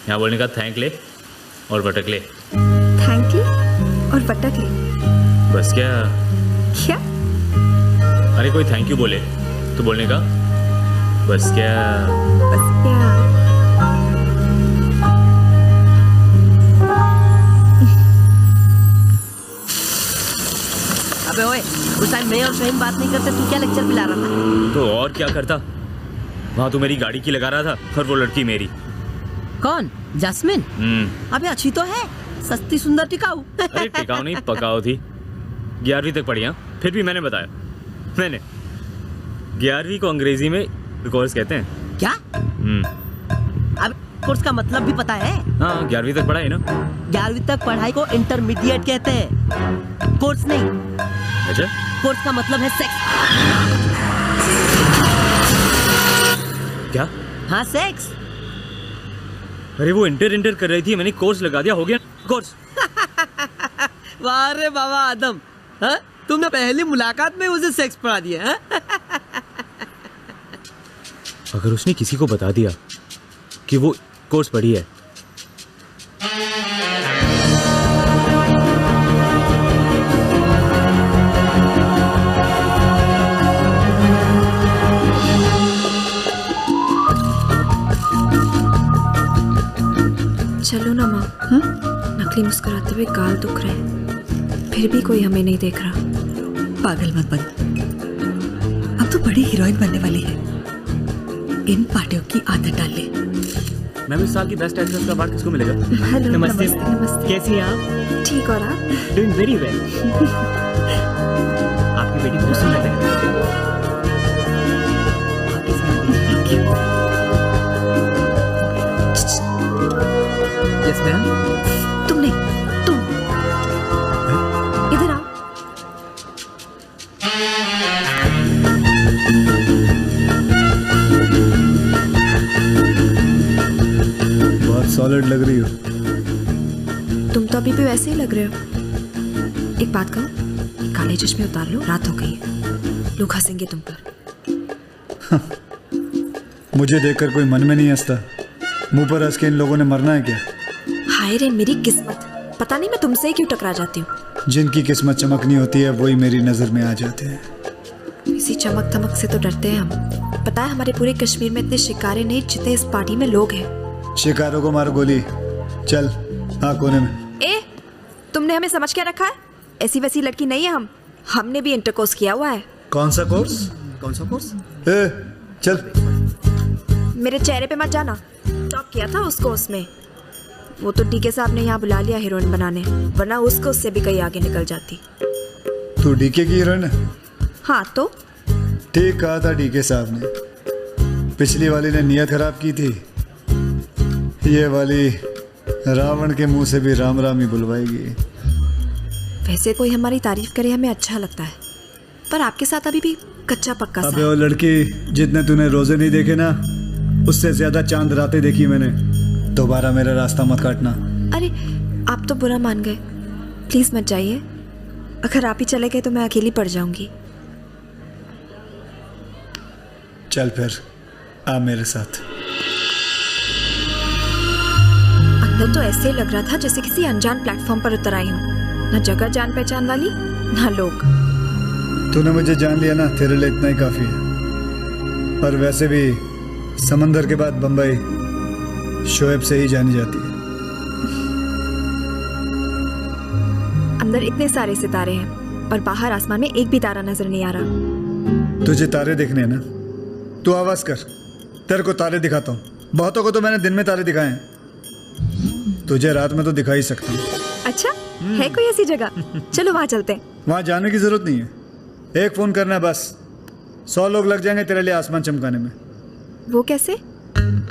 यहाँ बोलने का थैंक ले और वटक ले। थैंक ले और वटक ले? बस क्या? क्या? अरे कोई थैंक यू बोले तो बोलने का बस क्या? बस क्या? अबे ओए, उस टाइम मैं और शहीन बात नहीं करते, तू क्या लेक्चर पिला रहा था? तो और क्या करता, वहाँ तू मेरी गाड़ी की लगा रहा था और वो लड़की मेरी। कौन? जैस्मिन? अबे अच्छी तो है, सस्ती सुंदर टिकाऊ। अरे टिकाऊ नहीं, पकाऊ थी। 11वीं तक पढ़ी। हाँ, फिर भी मैंने बताया, मैंने 11वीं को अंग्रेजी में कोर्स कहते हैं। क्या? अब कोर्स का मतलब भी पता है? हाँ, 11वीं तक पढ़ा है ना। 11वीं तक पढ़ाई को इंटरमीडिएट कहते हैं, कोर्स नहीं। अच्छा? कोर्स का मतलब है सेक्स। क्या? हाँ, सेक्स। अरे वो इंटर कर रही थी, मैंने कोर्स लगा दिया, हो गया कोर्स। वाह रे बाबा आदम, हाँ? तुमने पहली मुलाकात में उसे सेक्स पढ़ा दिया। हाँ? अगर उसने किसी को बता दिया कि वो कोर्स पढ़ी है, चलो ना माँ। नकली मुस्कुराते हुए गाल दुख रहे हैं, फिर भी कोई हमें नहीं देख रहा। पागल मत बन, अब तो बड़ी हीरोइन बनने वाली है। इन पार्टियों की आदत डाल ले। मैम, इस साल की बेस्ट एक्ट्रेस का अवार्ड किसको मिलेगा? हेलो, नमस्ते। नमस्ते। कैसी हैं आप? ठीक, और आप? Doing very well. आपकी बेटी बहुत सुंदर है। Yes ma'am. तुम नहीं, तुम इधर आओ। बहुत सॉलिड लग रही हो। तुम तो अभी भी वैसे ही लग रहे हो। एक बात कहूँ, काले चश्मे उतार लो, रात हो गई है, लोग हंसेंगे तुम पर। मुझे देखकर कोई मन में नहीं हंसता, मुंह पर हंस के इन लोगों ने मरना है क्या? हाय रे मेरी किस्मत, पता नहीं मैं तुमसे ही क्यों टकरा जाती हूँ। जिनकी किस्मत चमकनी होती है वही मेरी नजर में आ जाते हैं। इसी चमक धमक से तो डरते हैं हम। बात पता है, हमारे पूरे कश्मीर में इतने शिकारे नहीं जितने इस पार्टी में लोग हैं। शिकारों को मारो गोली। चल हाँ कोने में। ए, तुमने हमें समझ क्या रखा है? ऐसी वैसी लड़की नहीं है हम। हमने भी इंटरकोर्स किया हुआ है। कौन सा कोर्स? कौन सा कोर्स? ए, चल। मेरे चेहरे पे मत जाना। टॉप किया था उसको उसमें। वो तो डीके साहब ने यहाँ बुला लिया हीरोइन बनाने, वरना उसको उससे भी कहीं आगे निकल जाती। तू डीके की हीरोइन है? हाँ तो ठीक कहा था डीके साहब ने। पिछली वाली ने नियत खराब की थी, ये वाली रावण के मुंह से भी राम राम ही बुलवाएगी। वैसे कोई हमारी तारीफ करे हमें अच्छा लगता है, पर आपके साथ अभी भी कच्चा पक्का सा। अबे वो लड़की, जितने तूने रोजे नहीं देखे ना, उससे ज्यादा चांद रातें देखी मैंने। दोबारा मेरा रास्ता मत काटना। अरे आप तो बुरा मान गए, प्लीज मत जाइए। अगर आप ही चले गए तो मैं अकेली पड़ जाऊंगी। चल फिर आ मेरे साथ। अंदर तो ऐसे लग रहा था जैसे किसी अनजान प्लेटफॉर्म पर उतर आई हूँ। ना जगह जान पहचान वाली, ना लोग। तूने मुझे जान लिया ना, तेरे लिए इतना ही काफी है। और वैसे भी समंदर के बाद बंबई शोएब से ही जानी जाती है। अंदर इतने सारे सितारे हैं और बाहर आसमान में एक भी तारा नजर नहीं आ रहा। तुझे तारे देखने हैं ना, तू आवाज कर, तेरे को तारे दिखाता हूँ। बहुतों को तो मैंने दिन में तारे दिखाए हैं, तुझे रात में तो दिखा ही सकता हूँ। अच्छा है कोई ऐसी जगह? चलो वहाँ चलते हैं। वहाँ जाने की जरूरत नहीं है, एक फोन करना है बस। 100 लोग लग जाएंगे तेरे लिए आसमान चमकाने में। वो कैसे?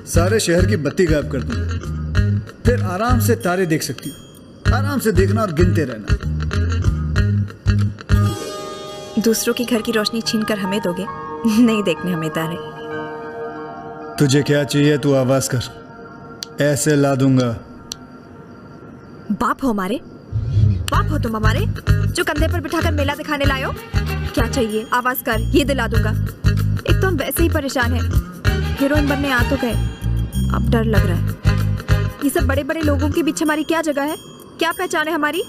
सारे शहर की बत्ती गायब कर दूंगा, फिर आराम से तारे देख सकती हो। आराम से देखना और गिनते रहना। दूसरों की घर की रोशनी छीन कर हमें दोगे? नहीं देखने हमें तारे। तुझे क्या चाहिए तू आवाज कर, ऐसे ला दूंगा। बाप हो हमारे? बाप हो तुम हमारे, जो कंधे पर बिठाकर मेला दिखाने लायो? क्या चाहिए? आवाज कर, ये दिला दूंगा। एक तो हम वैसे ही परेशान हैं, हीरोइन बनने आ तो गए, अब डर लग रहा है। ये सब बड़े बड़े लोगों के बीच हमारी क्या जगह है? क्या पहचान है हमारी?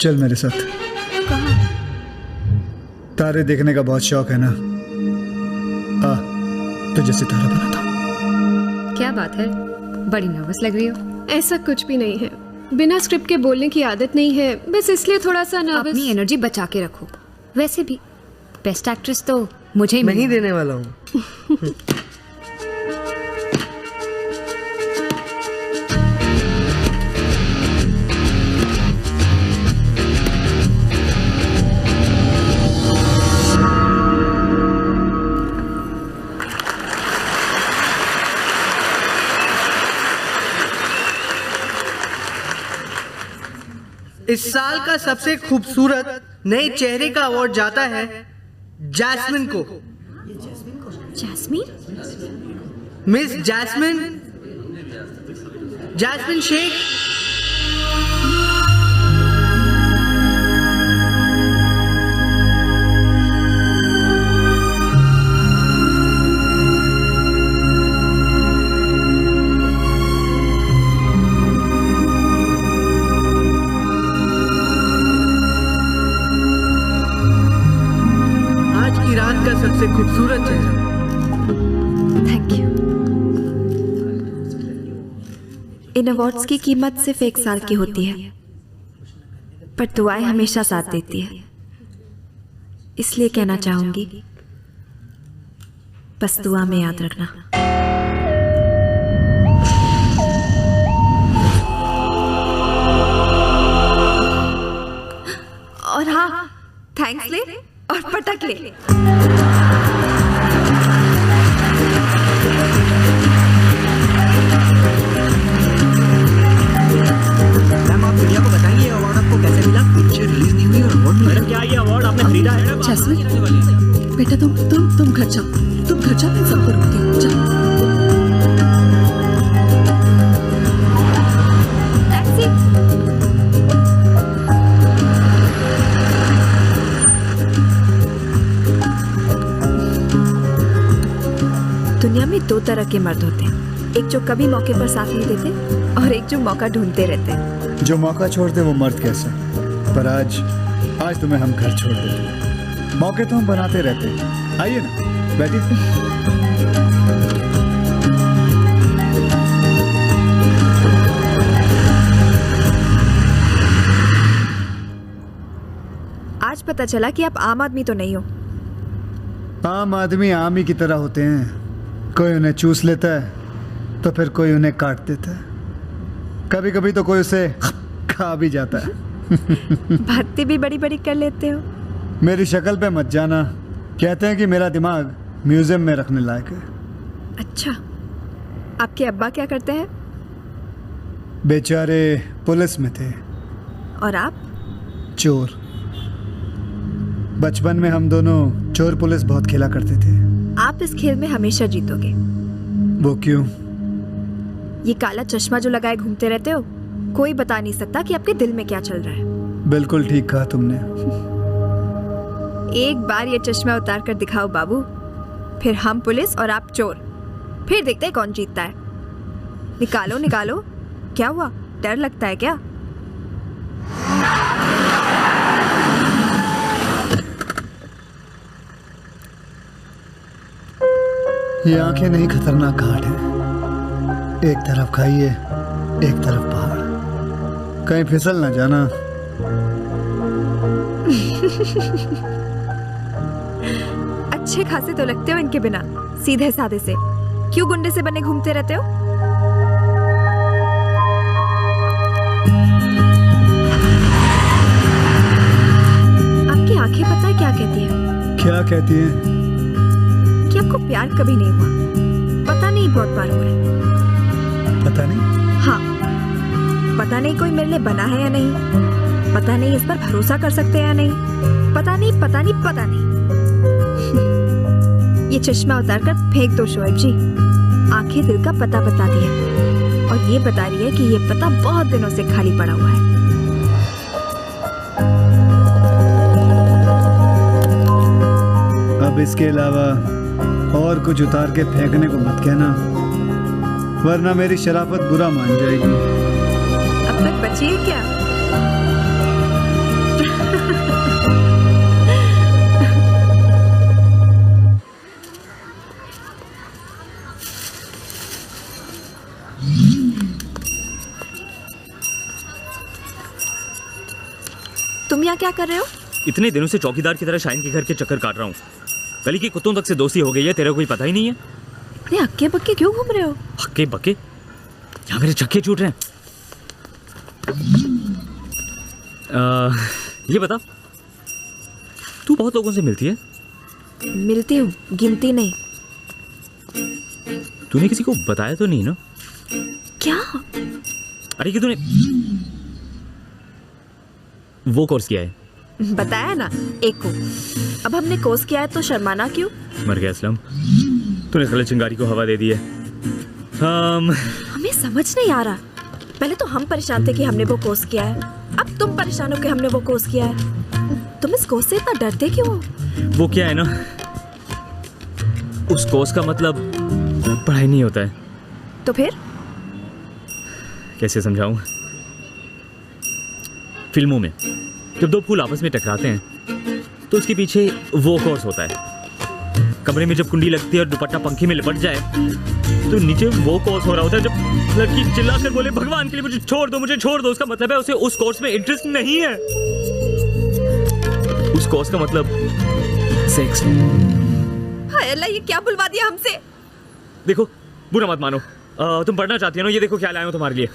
चल मेरे साथ। कहाँ? तारे देखने का बहुत शौक है ना, आ तुझे सितारा बनाता। क्या बात है, बड़ी नर्वस लग रही हो। ऐसा कुछ भी नहीं है, बिना स्क्रिप्ट के बोलने की आदत नहीं है, बस इसलिए थोड़ा सा नर्वस। अपनी एनर्जी बचा के रखो। वैसे भी बेस्ट एक्ट्रेस तो मुझे ही नहीं देने वाला हूँ। इस साल का सबसे खूबसूरत नए चेहरे का अवार्ड जाता है जैस्मिन को। Jasmine? Miss Jasmine, Jasmine Shaikh. सबसे खूबसूरत चेहरा। Thank you. इन अवार्ड्स की कीमत सिर्फ 1 साल की होती है, पर दुआएं हमेशा साथ देती है। इसलिए कहना चाहूंगी, बस दुआ में याद रखना। और हाँ, थैंक्स ले और पटक ले। मैम आप दुनिया को बताइए अवार्ड आपको कैसे मिला? पिक्चर रिलीज नहीं हुई और अवार्ड मिला। क्या ये अवार्ड आपने खरीदा है? जैस्मिन बेटा तुम घर जाओ, तुम घर जाओ, मैं सबको रोकती हूँ। जाओ। दुनिया में 2 तरह के मर्द होते हैं, एक जो कभी मौके पर साथ नहीं देते और एक जो मौका ढूंढते रहते हैं। जो मौका छोड़ते वो मर्द कैसा, पर आज तुम्हें हम घर छोड़ देते हैं। मौके तो हम बनाते रहते हैं। आइए ना, बैठिए। आज पता चला कि आप आम आदमी तो नहीं हो। आम आदमी आम ही की तरह होते हैं। कोई उन्हें चूस लेता है तो फिर कोई उन्हें काट देता है। कभी कभी तो कोई उसे खा भी जाता है। बातें भी बड़ी बड़ी कर लेते हो। मेरी शक्ल पे मत जाना। कहते हैं कि मेरा दिमाग म्यूजियम में रखने लायक है। अच्छा, आपके अब्बा क्या करते हैं? बेचारे पुलिस में थे। और आप? चोर। बचपन में हम दोनों चोर पुलिस बहुत खेला करते थे। आप इस खेल में हमेशा जीतोगे। वो क्यों? ये काला चश्मा जो लगाए घूमते रहते हो, कोई बता नहीं सकता कि आपके दिल में क्या चल रहा है। बिल्कुल ठीक कहा तुमने। एक बार ये चश्मा उतार कर दिखाओ बाबू, फिर हम पुलिस और आप चोर, फिर देखते हैं कौन जीतता है। निकालो निकालो। क्या हुआ, डर लगता है क्या? ये आंखें नहीं खतरनाक घाट है। एक तरफ खाइए, एक तरफ पहाड़। कहीं फिसल ना जाना। अच्छे खासे तो लगते हो इनके बिना, सीधे साधे से। क्यों गुंडे से बने घूमते रहते हो? आपकी आंखें पता है क्या कहती है? क्या कहती है? कि आपको प्यार कभी नहीं हुआ। पता नहीं बहुत बार हुआ है। पता नहीं? हाँ, पता नहीं कोई मेरे लिए बना है या नहीं। पता नहीं इस पर भरोसा कर सकते हैं या नहीं। पता नहीं पता नहीं पता नहीं। ये चश्मा उतार कर फेंक दो शोएब जी। आंखें दिल का पता बताती है, और ये बता रही है कि ये पता बहुत दिनों से खाली पड़ा हुआ है। अब इसके अलावा और कुछ उतार के फेंकने को मत कहना, वरना मेरी शराफत बुरा मान जाएगी। अब तक बची है क्या? तुम यहाँ क्या कर रहे हो? इतने दिनों से चौकीदार की तरह शाइन के घर के चक्कर काट रहा हूँ। गली के कुत्तों तक से दोस्ती हो गई है, तेरा कोई पता ही नहीं है। अरे हक्के बक्के क्यों घूम रहे हो? हक्के बक्के? यहाँ मेरे चक्के छूट रहे हैं। ये बता, तू बहुत लोगों से मिलती है? मिलती हूँ, गिनती नहीं। तूने किसी को बताया तो नहीं ना? क्या? अरे कि तूने वो कोर्स किया है? बताया ना, एक को। अब हमने कोर्स किया है तो शर्माना क्यों? मर गया असलम, तूने गलत चिंगारी को हवा दे दी है। हमें समझ नहीं आ रहा। पहले तो हम परेशान थे कि हमने वो कोर्स किया है, अब तुम परेशान हो कि हमने वो कोर्स किया है। तुम इस कोर्स से इतना डरते क्यों हो? वो क्या है ना, उस कोर्स का मतलब पढ़ाई नहीं होता है। तो फिर? कैसे समझाऊं? फिल्मों में जब दो फूल आपस में टकराते हैं तो उसके पीछे वो कोर्स होता है। कमरे में जब कुंडी लगती है और दुपट्टा पंखे में लिपट जाए तो नीचे वो कोर्स हो रहा होता है। जब लड़की चिल्लाकर बोले भगवान के लिए मुझे छोड़ दो, मुझे छोड़ दो, उसका मतलब है उसे उस कोर्स में इंटरेस्ट नहीं है। उस कोर्स का मतलब सेक्स। हाय अल्लाह, ये क्या बुलवा दिया हमसे? देखो, बुरा मत मानो, तुम पढ़ना चाहती हो ना? ये देखो क्या लाया हूं तुम्हारे लिए।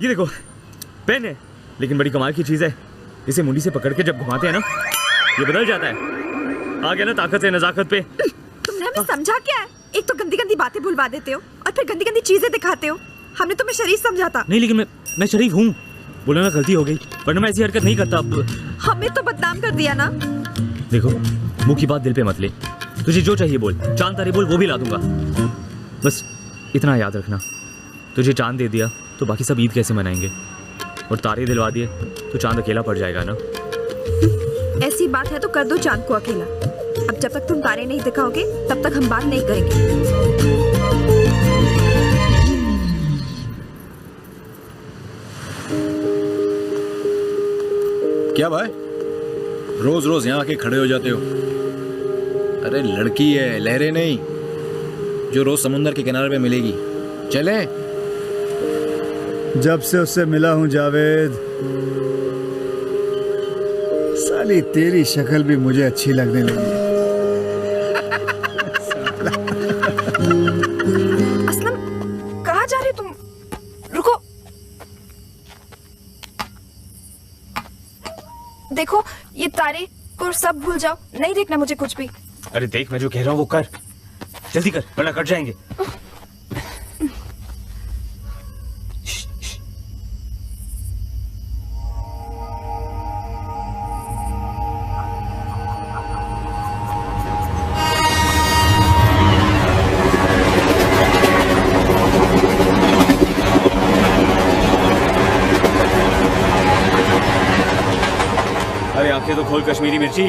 ये देखो पेन है, लेकिन बड़ी कमाल की चीज है। इसे मुंडी से पकड़ के जब घुमाते हैं ना, ये बदल जाता है। आ गया ना ताकत है नजाकत पे। तुमने हमें समझा क्या है? एक तो गंदी गंदी बातें बुलवा देते हो और फिर गंदी गंदी चीजें दिखाते हो। हमने तुम्हें शरीफ समझा था। नहीं, लेकिन मैं शरीफ हूँ। बोलो ना, गलती हो गई, वरना मैं ऐसी हरकत नहीं करता। अब हमें तो बदनाम कर दिया ना। देखो, मुंह की बात दिल पे मत ले। तुझे जो चाहिए बोल, चांद तारे बोल, वो भी ला दूंगा। बस इतना याद रखना, तुझे चांद दे दिया तो बाकी सब ईद कैसे मनाएंगे? और तारे दिलवा दिए तो चांद अकेला पड़ जाएगा ना। ऐसी बात है तो कर दो चांद को अकेला। अब जब तक तुम तारे नहीं दिखाओगे तब तक हम बात नहीं करेंगे। क्या भाई, रोज रोज यहाँ आके खड़े हो जाते हो। अरे लड़की है, लहरें नहीं, जो रोज समुंदर के किनारे पे मिलेगी। चले। जब से उससे मिला हूं जावेद, साली तेरी शक्ल भी मुझे अच्छी लगने लगी है। असलम, कहाँ जा रहे तुम? रुको। देखो ये तारीख को सब भूल जाओ, नहीं देखना मुझे कुछ भी। अरे देख, मैं जो कह रहा हूँ वो कर, जल्दी कर वरना कट जाएंगे। अरे आंखें तो खोल कश्मीरी मिर्ची,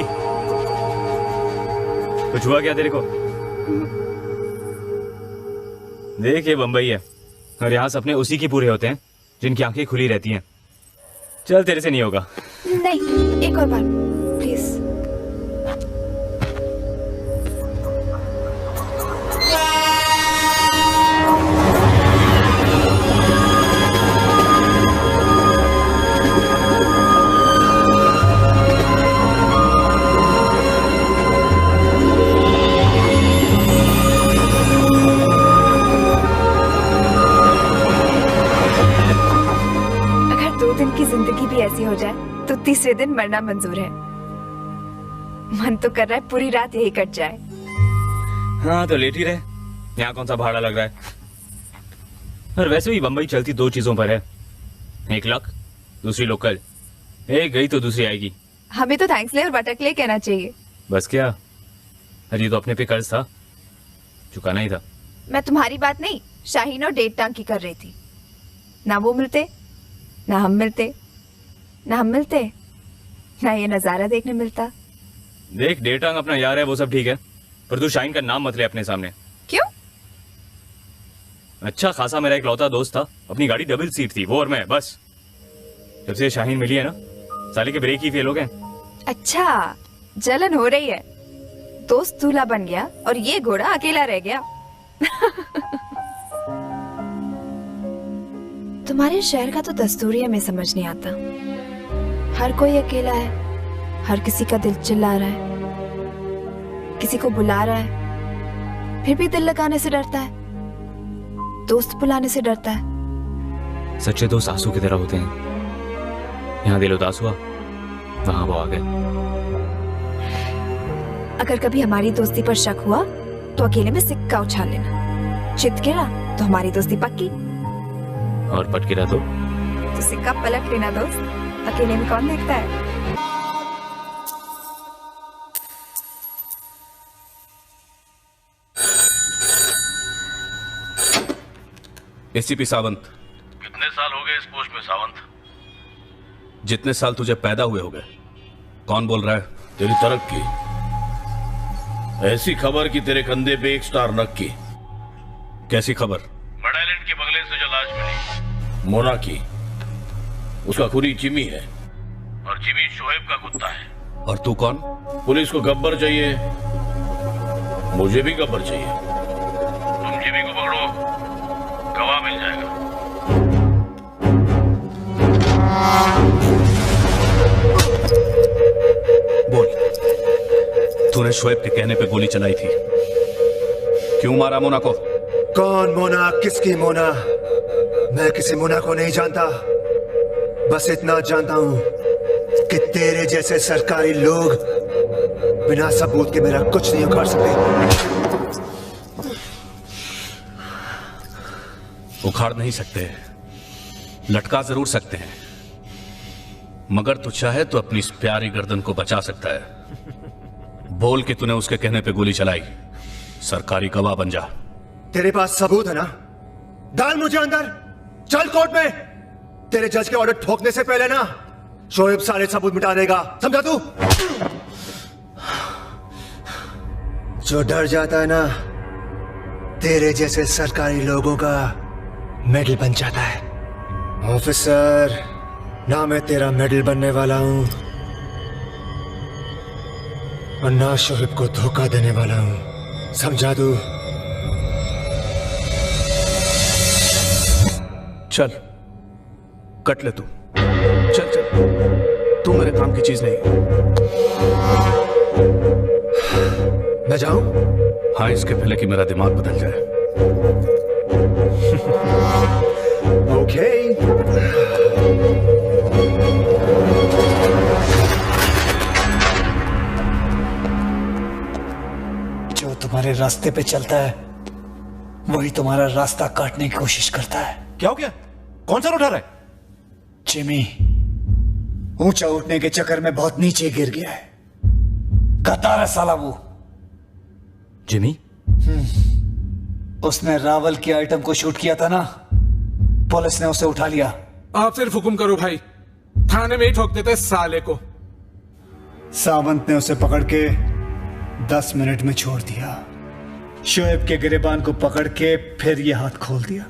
कुछ हुआ क्या तेरे को? देख ये बंबई है और यहाँ सपने उसी की पूरे होते हैं जिनकी आंखें खुली रहती हैं। चल तेरे से नहीं होगा। नहीं, एक और बार प्लीज। जिंदगी भी ऐसी हो जाए तो तीसरे दिन मरना मंजूर है। मन तो कर रहा है पूरी रात यही कट जाए। हाँ तो लेट ही रहे, यहाँ कौन सा भाड़ा लग रहा है। और वैसे भी बंबई चलती दो चीजों पर है, एक लक, दूसरी लोकल। एक गई तो दूसरी आएगी। हमें तो थैंक्स ले और बटक ले कहना चाहिए। बस क्या, अरे तो अपने पे कर्ज था, चुकाना ही था। मैं तुम्हारी बात नहीं, शाहीन और डेट टांग की कर रही थी। ना वो मिलते, ना हम मिलते, ना हम मिलते, ना ये नजारा देखने मिलता। देख डेटांग अपना यार है, वो सब ठीक है, पर तू शाहीन का नाम मत ले अपने सामने। क्यों? अच्छा खासा मेरा इकलौता दोस्त था, अपनी गाड़ी डबल सीट थी, वो और मैं, बस। जब से शाहीन मिली है ना, साले के ब्रेक ही फेल हो गए। अच्छा, जलन हो रही है। दोस्त दूल्हा बन गया और ये घोड़ा अकेला रह गया। तुम्हारे शहर का तो दस्तूर ही हमें समझ नहीं आता। हर कोई अकेला है, हर किसी का दिल चिल्ला रहा है, किसी को बुला रहा है, फिर भी दिल लगाने से डरता है, दोस्त बुलाने से डरता है। सच्चे दोस्त आंसू की तरह होते हैं, यहाँ दिल उदास हुआ, वहां वो आ गए। अगर कभी हमारी दोस्ती पर शक हुआ तो अकेले में सिक्का उछाल लेना, चित गिरा तो हमारी दोस्ती पक्की, और पट गिरा तो सिक्का पलट लेना दोस्त, अकेले में कौन देखता है। एसीपी सावंत। कितने साल हो गए इस पोस्ट में सावंत? जितने साल तुझे पैदा हुए हो गए। कौन बोल रहा है? तेरी तरक्की, ऐसी खबर कि तेरे कंधे पे एक स्टार नक्की। कैसी खबर? बड़ा आइलैंड के बगले से जो लाश मिली, मोना की, उसका खुरी जिमी है और जिमी शोएब का कुत्ता है। और तू कौन? पुलिस को गब्बर चाहिए, मुझे भी गब्बर चाहिए। तुम जिमी को पकड़ो, गवाह मिल जाएगा। बोल, तूने शोएब के कहने पे गोली चलाई थी, क्यों मारा मोना को? कौन मोना, किसकी मोना? मैं किसी मोना को नहीं जानता, बस इतना जानता हूं कि तेरे जैसे सरकारी लोग बिना सबूत के मेरा कुछ नहीं उखाड़ सकते। उखाड़ नहीं सकते, लटका जरूर सकते हैं, मगर तू चाहे तो अपनी इस प्यारी गर्दन को बचा सकता है। बोल कि तूने उसके कहने पे गोली चलाई, सरकारी गवाह बन जा। तेरे पास सबूत है ना? डाल मुझे अंदर, चल कोर्ट में। तेरे जज के ऑर्डर ठोकने से पहले ना शोएब सारे सबूत मिटा देगा, समझा तू? जो डर जाता है ना, तेरे जैसे सरकारी लोगों का मेडल बन जाता है। ऑफिसर, ना मैं तेरा मेडल बनने वाला हूं, और ना शोएब को धोखा देने वाला हूं, समझा तू? चल कट ले तू, चल चल, तू मेरे काम की चीज नहीं। मैं जाऊं? हाँ, इसके पहले कि मेरा दिमाग बदल जाए। ओके। जो तुम्हारे रास्ते पे चलता है वही तुम्हारा रास्ता काटने की कोशिश करता है। क्या हो गया? कौन सा उठा रहा है? जिमी ऊंचा उठने के चक्कर में बहुत नीचे गिर गया है। गद्दार है साला वो। जिमी? उसने रावल की आइटम को शूट किया था ना, पुलिस ने उसे उठा लिया। आप सिर्फ हुक्म करो भाई, थाने में ही ठोक देते साले को। सावंत ने उसे पकड़ के 10 मिनट में छोड़ दिया। शोएब के गिरेबान को पकड़ के फिर ये हाथ खोल दिया।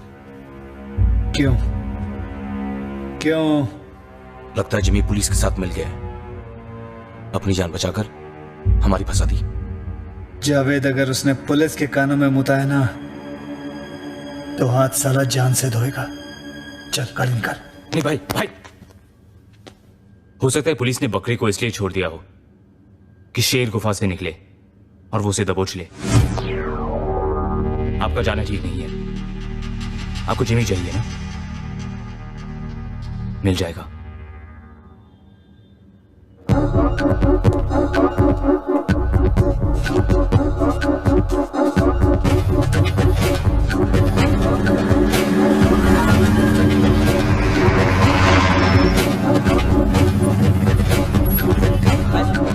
क्यों? लगता है जिमी पुलिस के साथ मिल गया, अपनी जान बचाकर हमारी फंसा दी। जावेद अगर उसने पुलिस के कानों में मुताया ना तो हाथ साला जान से धोएगा। चल गाड़ी निकाल। नहीं भाई, हो सकता है पुलिस ने बकरी को इसलिए छोड़ दिया हो कि शेर गुफा से निकले और वो उसे दबोच ले। आपका जाना ठीक नहीं है। आपको जिमी चाहिए ना? मिल जाएगा।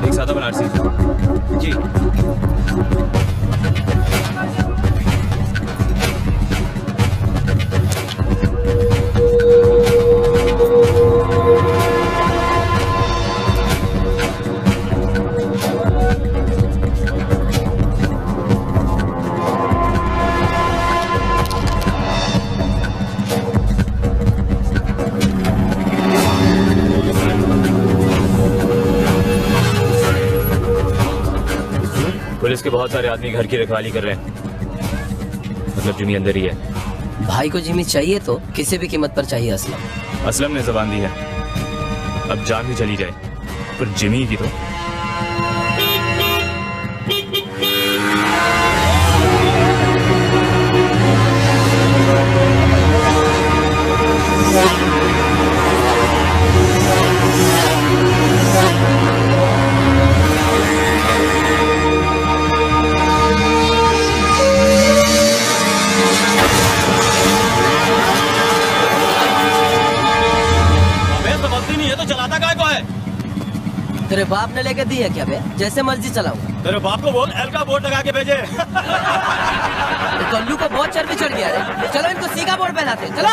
एक सादा बनारसी जी। पुलिस के बहुत सारे आदमी घर की रखवाली कर रहे हैं, मतलब जिमी अंदर ही है। भाई को जिमी चाहिए तो किसी भी कीमत पर चाहिए। असलम ने जबान दी है, अब जान भी चली जाए पर जिमी की तो। तेरे बाप ने लेके दी है क्या बे? जैसे मर्जी चलाऊं। तेरे बाप को बोल एल का बोर्ड लगा के भेजे। कल्लू को बहुत चर्बी चढ़ गया है। चलो इनको सीका बोर्ड पहनाते हैं। चलो।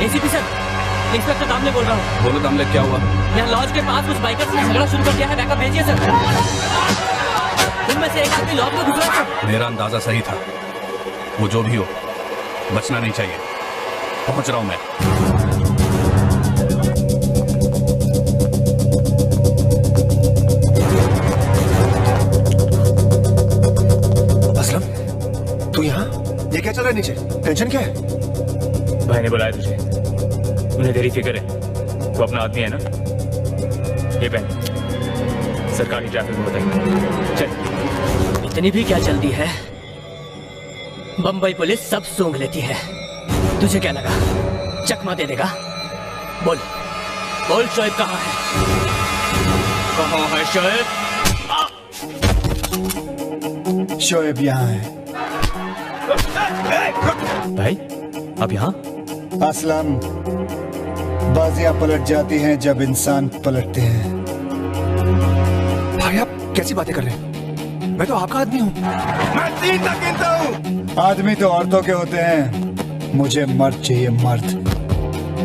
एसीपी सर, इंस्पेक्टर दामले बोल रहा हूँ। बोलो दामले, क्या हुआ? यहाँ लॉज के पास कुछ बाइकर्स ने झगड़ा शुरू कर दिया है, बैकअप भेजिए सर। उनमें से एक आदमी लॉज में घुस रहा था। मेरा अंदाजा सही था, वो जो भी हो बचना नहीं चाहिए। पहुंच रहा हूं मैं। असलम, तू यहाँ? ये क्या चल रहा है नीचे? टेंशन क्या है? भाई ने बुलाया तुझे, उन्हें तेरी फिक्र है। तो अपना आदमी है ना? ये पहन, सरकारी ट्रैफिक में बताएंगे। चल। इतनी भी क्या जल्दी है? बम्बई पुलिस सब सूंघ लेती है। तुझे क्या लगा चकमा दे देगा? बोल बोल, शोएब कहाँ है? कहाँ है शोएब? शोएब यहाँ है। भाई अब यहाँ? असलम, बाजियां पलट जाती हैं जब इंसान पलटते हैं। भाई आप कैसी बातें कर रहे हैं? मैं तो आपका आदमी हूँ। मैं 3 तक गिनता हूँ। आदमी तो औरतों के होते हैं, मुझे मर्द चाहिए, मर्द।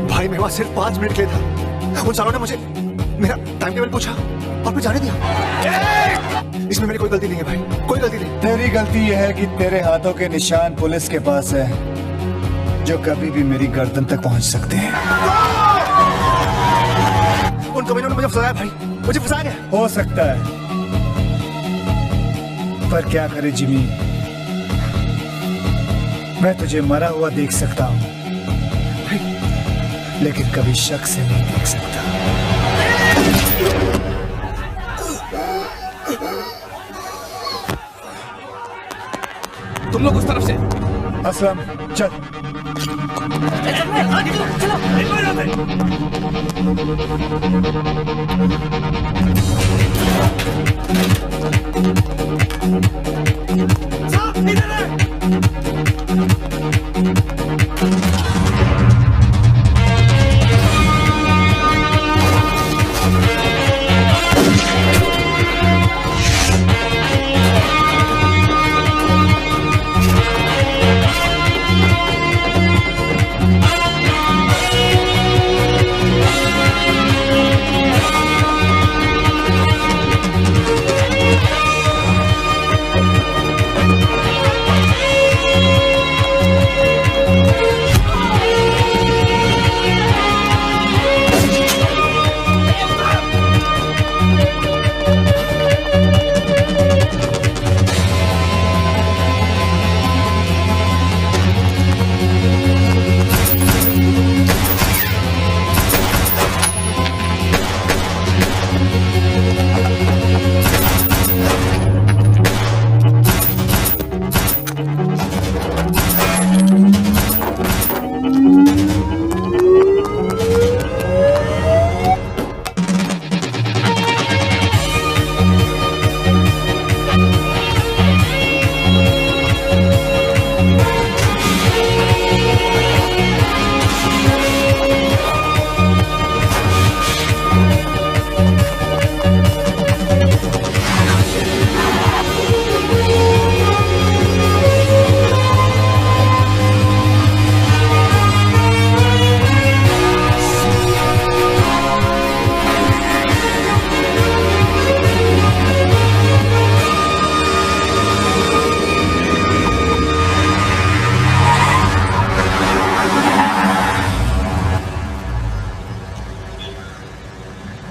भाई मेरे पास सिर्फ 5 मिनट के लिए था। उन सालों ने मुझे मेरा टाइम टेबल पूछा और फिर जाने दिया। इसमें मेरी कोई गलती नहीं है भाई, कोई गलती नहीं। तेरी गलती यह है कि तेरे हाथों के निशान पुलिस के पास है, जो कभी भी मेरी गर्दन तक पहुंच सकते हैं। उन कमीनों ने मुझे फंसाया भाई, मुझे फंसा गया। हो सकता है, पर क्या करे जिमी, मैं तुझे मरा हुआ देख सकता हूं, लेकिन कभी शक से नहीं देख सकता। तुम लोग उस तरफ से। असलम चल।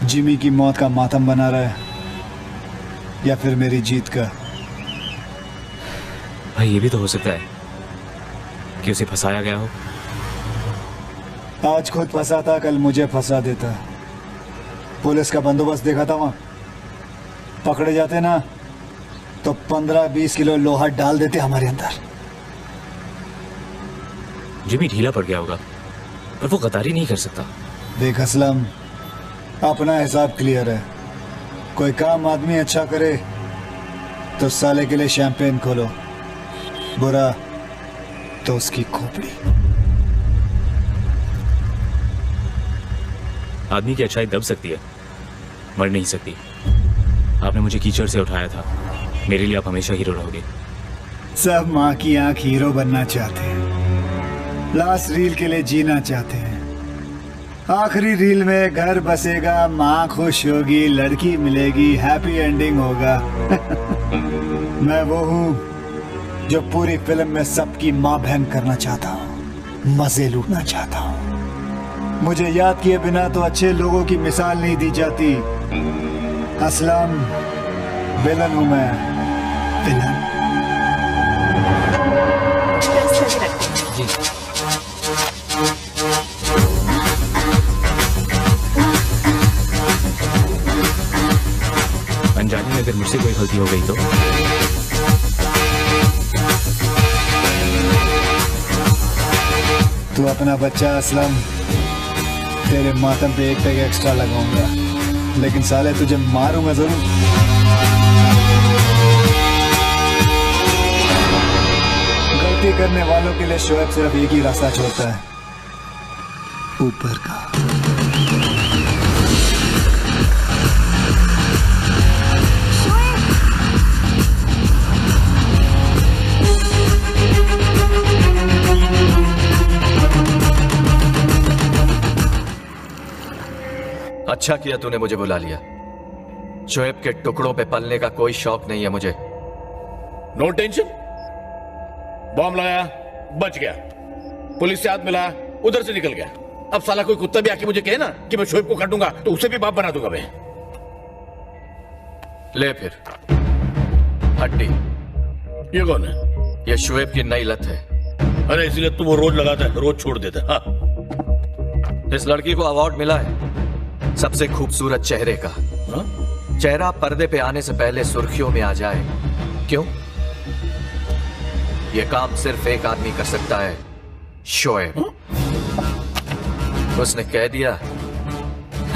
जिमी की मौत का मातम बना रहा है या फिर मेरी जीत का? भाई ये भी तो हो सकता है कि उसे फंसाया गया हो। आज खुद फंसा था, कल मुझे फंसा देता। पुलिस का बंदोबस्त देखा था वहां, पकड़े जाते ना तो 15-20 किलो लोहा डाल देते हमारे अंदर। जिमी ढीला पड़ गया होगा, पर वो गद्दारी नहीं कर सकता। देख असलम, अपना हिसाब क्लियर है। कोई काम आदमी अच्छा करे तो साले के लिए शैंपेन खोलो, बुरा तो उसकी खोपड़ी। आदमी की अच्छाई दब सकती है, मर नहीं सकती। आपने मुझे कीचड़ से उठाया था, मेरे लिए आप हमेशा हीरो रहोगे। सब माँ की आंख हीरो बनना चाहते हैं, लास्ट रील के लिए जीना चाहते हैं। आखिरी रील में घर बसेगा, माँ खुश होगी, लड़की मिलेगी, हैप्पी एंडिंग होगा। मैं वो हूँ जो पूरी फिल्म में सबकी माँ बहन करना चाहता हूँ, मजे लूटना चाहता हूँ। मुझे याद किए बिना तो अच्छे लोगों की मिसाल नहीं दी जाती। असलम, विलन हूँ मैं, विलन। अनजाने में अगर मुझसे कोई गलती हो गई तो तू अपना बच्चा असलम, तेरे मातम पे एक टैग एक्स्ट्रा लगाऊंगा, लेकिन साले तुझे मारूंगा जरूर। गलती करने वालों के लिए शोएब सिर्फ एक ही रास्ता छोड़ता है, ऊपर का। अच्छा किया तूने मुझे बुला लिया। शोएब के टुकड़ों पे पलने का कोई शौक नहीं है मुझे। नो टेंशन, बॉम्ब लगाया, बच गया, पुलिस से हाथ मिलाया, उधर से निकल गया। अब साला कोई कुत्ता भी आके मुझे कहे ना कि मैं शोएब को काटूंगा तो उसे भी बाप बना दूंगा मैं। ले फिर हड्डी। ये कौन है? ये शोएब की नई लत है। अरे इसलिए तो वो रोज लगाता है, रोज छोड़ देता है। हाँ। इस लड़की को अवार्ड मिला है सबसे खूबसूरत चेहरे का। हाँ? चेहरा पर्दे पे आने से पहले सुर्खियों में आ जाए। क्यों? यह काम सिर्फ एक आदमी कर सकता है, शोएब। उसने कह दिया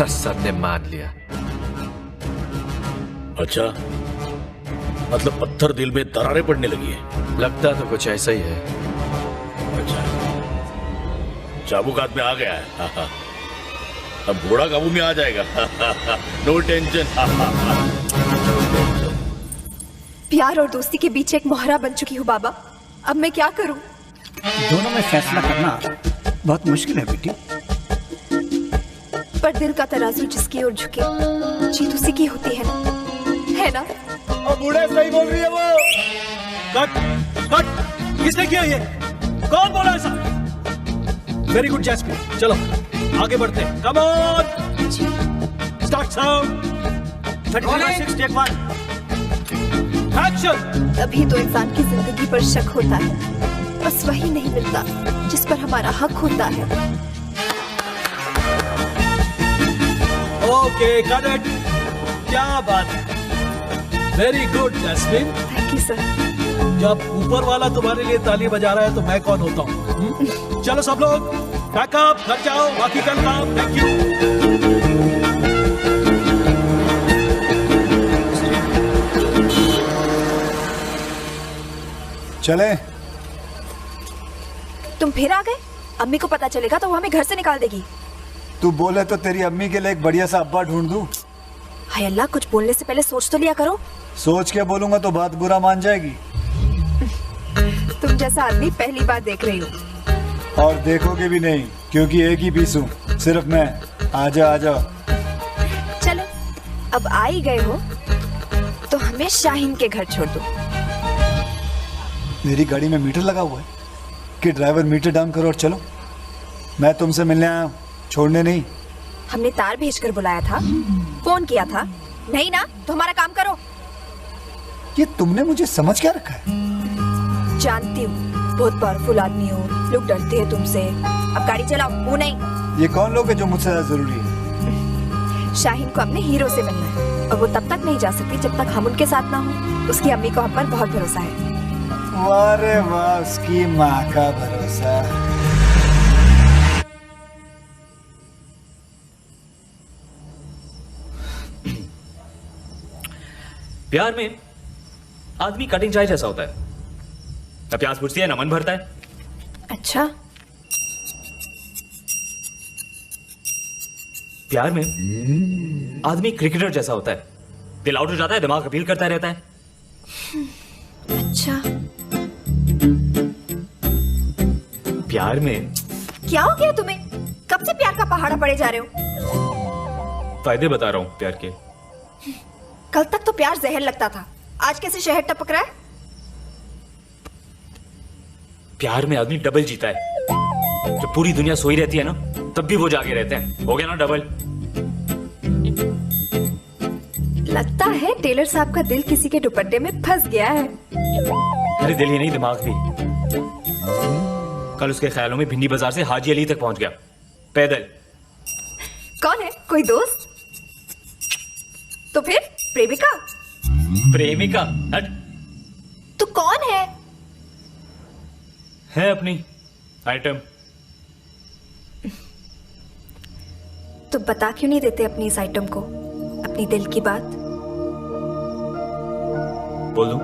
और सबने मान लिया। अच्छा, मतलब पत्थर दिल में दरारें पड़ने लगी है। लगता तो कुछ ऐसा ही है। अच्छा, चाबुक हाथ में आ गया है। हाँ, हाँ। अब घोड़ा काबू में आ जाएगा। No tension. प्यार और दोस्ती के बीच एक मोहरा बन चुकी हूँ बाबा। अब मैं क्या करूँ? दोनों में फैसला करना बहुत मुश्किल है बेटी। पर दिल का तराजू जिसकी ओर झुके जीत उसी की होती है ना? और बूढ़े सही बोल रही है वो। कट कट, किसने किया ये? कौन बोला ऐसा? वेरी गुड जैस्मिन, चलो आगे बढ़ते हैं। Come on, start sound. 35 take 1, action. तभी तो इंसान की जिंदगी पर शक होता है, बस वही नहीं मिलता जिस पर हमारा हक होता है। ओके गॉट इट, क्या बात है, very good Jasmine. Thank you sir. जब ऊपर वाला तुम्हारे लिए ताली बजा रहा है तो मैं कौन होता हूँ? चलो सब लोग पैकअप, घर जाओ, बाकी कल काम। Thank you. चले। तुम फिर आ गए? अम्मी को पता चलेगा तो वो हमें घर से निकाल देगी। तू बोले तो तेरी अम्मी के लिए एक बढ़िया सा अब्बा ढूंढ दूं। हाय अल्लाह, कुछ बोलने से पहले सोच तो लिया करो। सोच के बोलूंगा तो बात बुरा मान जाएगी। तुम जैसा आदमी पहली बार देख रही हूँ। और देखोगे भी नहीं, क्योंकि एक ही पीस हूँ, सिर्फ मैं। आजा आजा। चलो, अब आ ही गए हो तो हमें शाहीन के घर छोड़ दो। मेरी गाड़ी में मीटर लगा हुआ है कि ड्राइवर मीटर डाउन करो और चलो। मैं तुमसे मिलने आया हूँ, छोड़ने नहीं। हमने तार भेजकर बुलाया था, फोन किया था नहीं ना, तो हमारा काम करो। ये तुमने मुझे समझ क्या रखा है? जानती हूँ बहुत पावरफुल आदमी हो, लोग डरते हैं तुमसे। अब गाड़ी चलाओ। वो नहीं। ये कौन लोग है जो मुझसे ज्यादा जरूरी है? शाहीन को अपने हीरो से मिलना है और वो तब तक नहीं जा सकती जब तक हम उनके साथ ना हो। उसकी अम्मी को हम पर बहुत भरोसा है। वाह रे वाह, उसकी माँ का भरोसा। प्यार में आदमी कटिंग चाय जैसा होता है, न प्यास बुझती है न मन भरता है। अच्छा, प्यार में आदमी क्रिकेटर जैसा होता है, दिल आउट हो जाता है, दिमाग अपील करता रहता है। अच्छा, प्यार में क्या हो गया तुम्हें? कब से प्यार का पहाड़ा पड़े जा रहे हो? फायदे बता रहा हूं प्यार के। कल तक तो प्यार जहर लगता था, आज कैसे शहद टपक रहा है? प्यार में आदमी डबल जीता है। जब पूरी दुनिया सोई रहती है ना, तब भी वो जागे रहते हैं। हो गया ना डबल। लगता है टेलर साहब का दिल किसी के दुपट्टे में फंस गया है। अरे दिल ही नहीं, दिमाग भी। कल उसके ख्यालों में भिंडी बाजार से हाजी अली तक पहुंच गया, पैदल। कौन है? कोई दोस्त? तो फिर प्रेमिका? प्रेमिका? हट। तू कौन है? है अपनी आइटम। तो बता क्यों नहीं देते अपनी इस आइटम को अपनी दिल की बात? बोल दूं?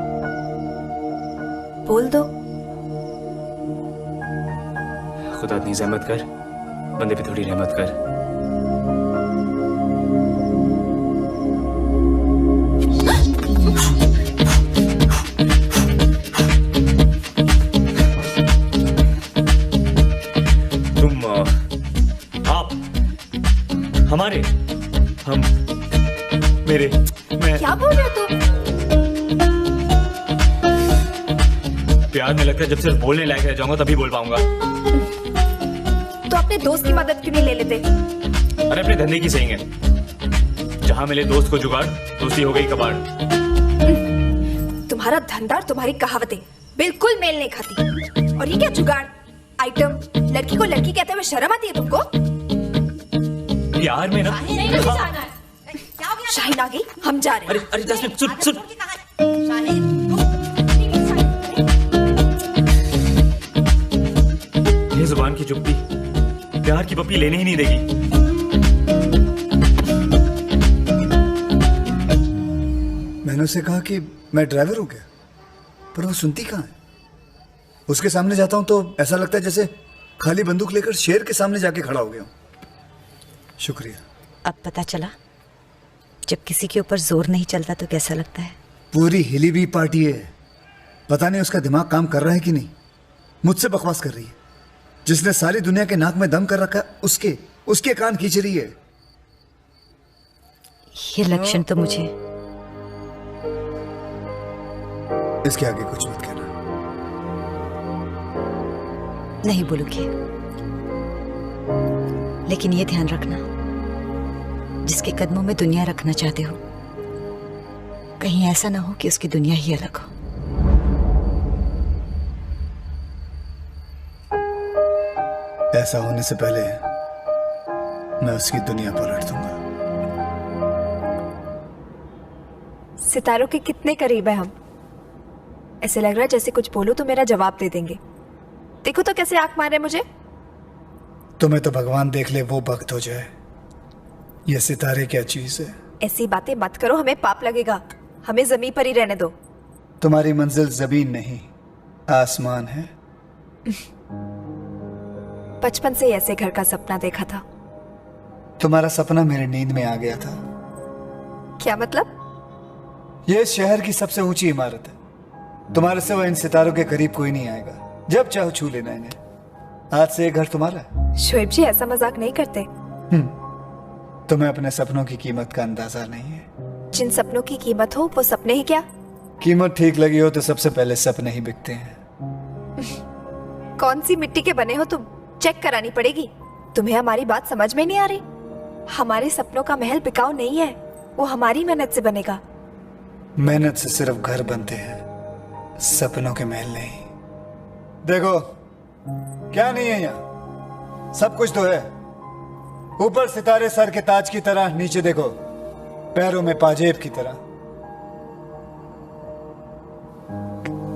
बोल दो। खुदा इतनी जहमत कर, बंदे पे थोड़ी रहमत कर। प्यार में लगता है जब सिर्फ बोलने लायक रह जाऊंगा तभी बोल पाऊंगा। तो अपने दोस्त की मदद क्यों नहीं ले लेते? अरे अपने धंधे की सही है, जहां मिले दोस्त को जुगाड़ दोस्ती हो गई कबाड़। तुम्हारा धंधा और तुम्हारी कहावतें बिल्कुल मेल नहीं खाती। और ये क्या जुगाड़ आइटम? लड़की को लड़की कहते हुए शर्म आती है तुमको? प्यार में ना शाहीन आ गई, हम जा रहे हैं। अरे 10 मिनट सुन। ये जुबान की चुप्पी प्यार की पप्पी लेने ही नहीं देगी। मैंने उसे कहा कि मैं ड्राइवर हूं क्या, पर वो सुनती कहाँ है। उसके सामने जाता हूं तो ऐसा लगता है जैसे खाली बंदूक लेकर शेर के सामने जाके खड़ा हो गया हूं। शुक्रिया। अब पता चला जब किसी के ऊपर जोर नहीं चलता तो कैसा लगता है। पूरी हिली हुई पार्टी है, पता नहीं उसका दिमाग काम कर रहा है कि नहीं। मुझसे बकवास कर रही है। जिसने सारी दुनिया के नाक में दम कर रखा उसके कान खींच रही है। ये लक्षण तो मुझे इसके आगे कुछ मत कहना। नहीं बोलूंगी, लेकिन ये ध्यान रखना, जिसके कदमों में दुनिया रखना चाहते हो कहीं ऐसा ना हो कि उसकी दुनिया ही अलग हो। ऐसा होने से पहले मैं उसकी दुनिया पलट दूंगा। सितारों के कितने करीब है हम। ऐसे लग रहा है जैसे कुछ बोलूं तो मेरा जवाब दे देंगे। देखो तो कैसे आंख मारे मुझे। तुम्हें तो भगवान देख ले वो भक्त हो जाए। ये सितारे क्या चीज है। ऐसी बातें मत करो, हमें पाप लगेगा। हमें जमीन पर ही रहने दो। तुम्हारी मंजिल जमीन नहीं आसमान है। बचपन से ऐसे घर का सपना देखा था। तुम्हारा सपना मेरे नींद में आ गया था। क्या मतलब? यह शहर की सबसे ऊंची इमारत है। तुम्हारे सिवा इन सितारों के करीब कोई नहीं आएगा। जब चाहो छू लेना इन्हें। आज से ये घर तुम्हारा है। शोएब जी ऐसा मजाक नहीं करते। तुम्हें अपने सपनों की कीमत का अंदाजा नहीं है। जिन सपनों की कीमत हो वो सपने ही क्या? कीमत ठीक लगी हो तो सबसे पहले सपने ही बिकते हैं। कौन सी मिट्टी के बने हो तुम? चेक करानी पड़ेगी। तुम्हें हमारी बात समझ में नहीं आ रही? हमारे सपनों का महल बिकाऊ नहीं है, वो हमारी मेहनत से बनेगा। मेहनत से सिर्फ घर बनते हैं, सपनों के महल नहीं। देखो क्या नहीं है यहाँ, सब कुछ तो है। ऊपर सितारे सर के ताज की तरह, नीचे देखो पैरों में पाजेब की तरह।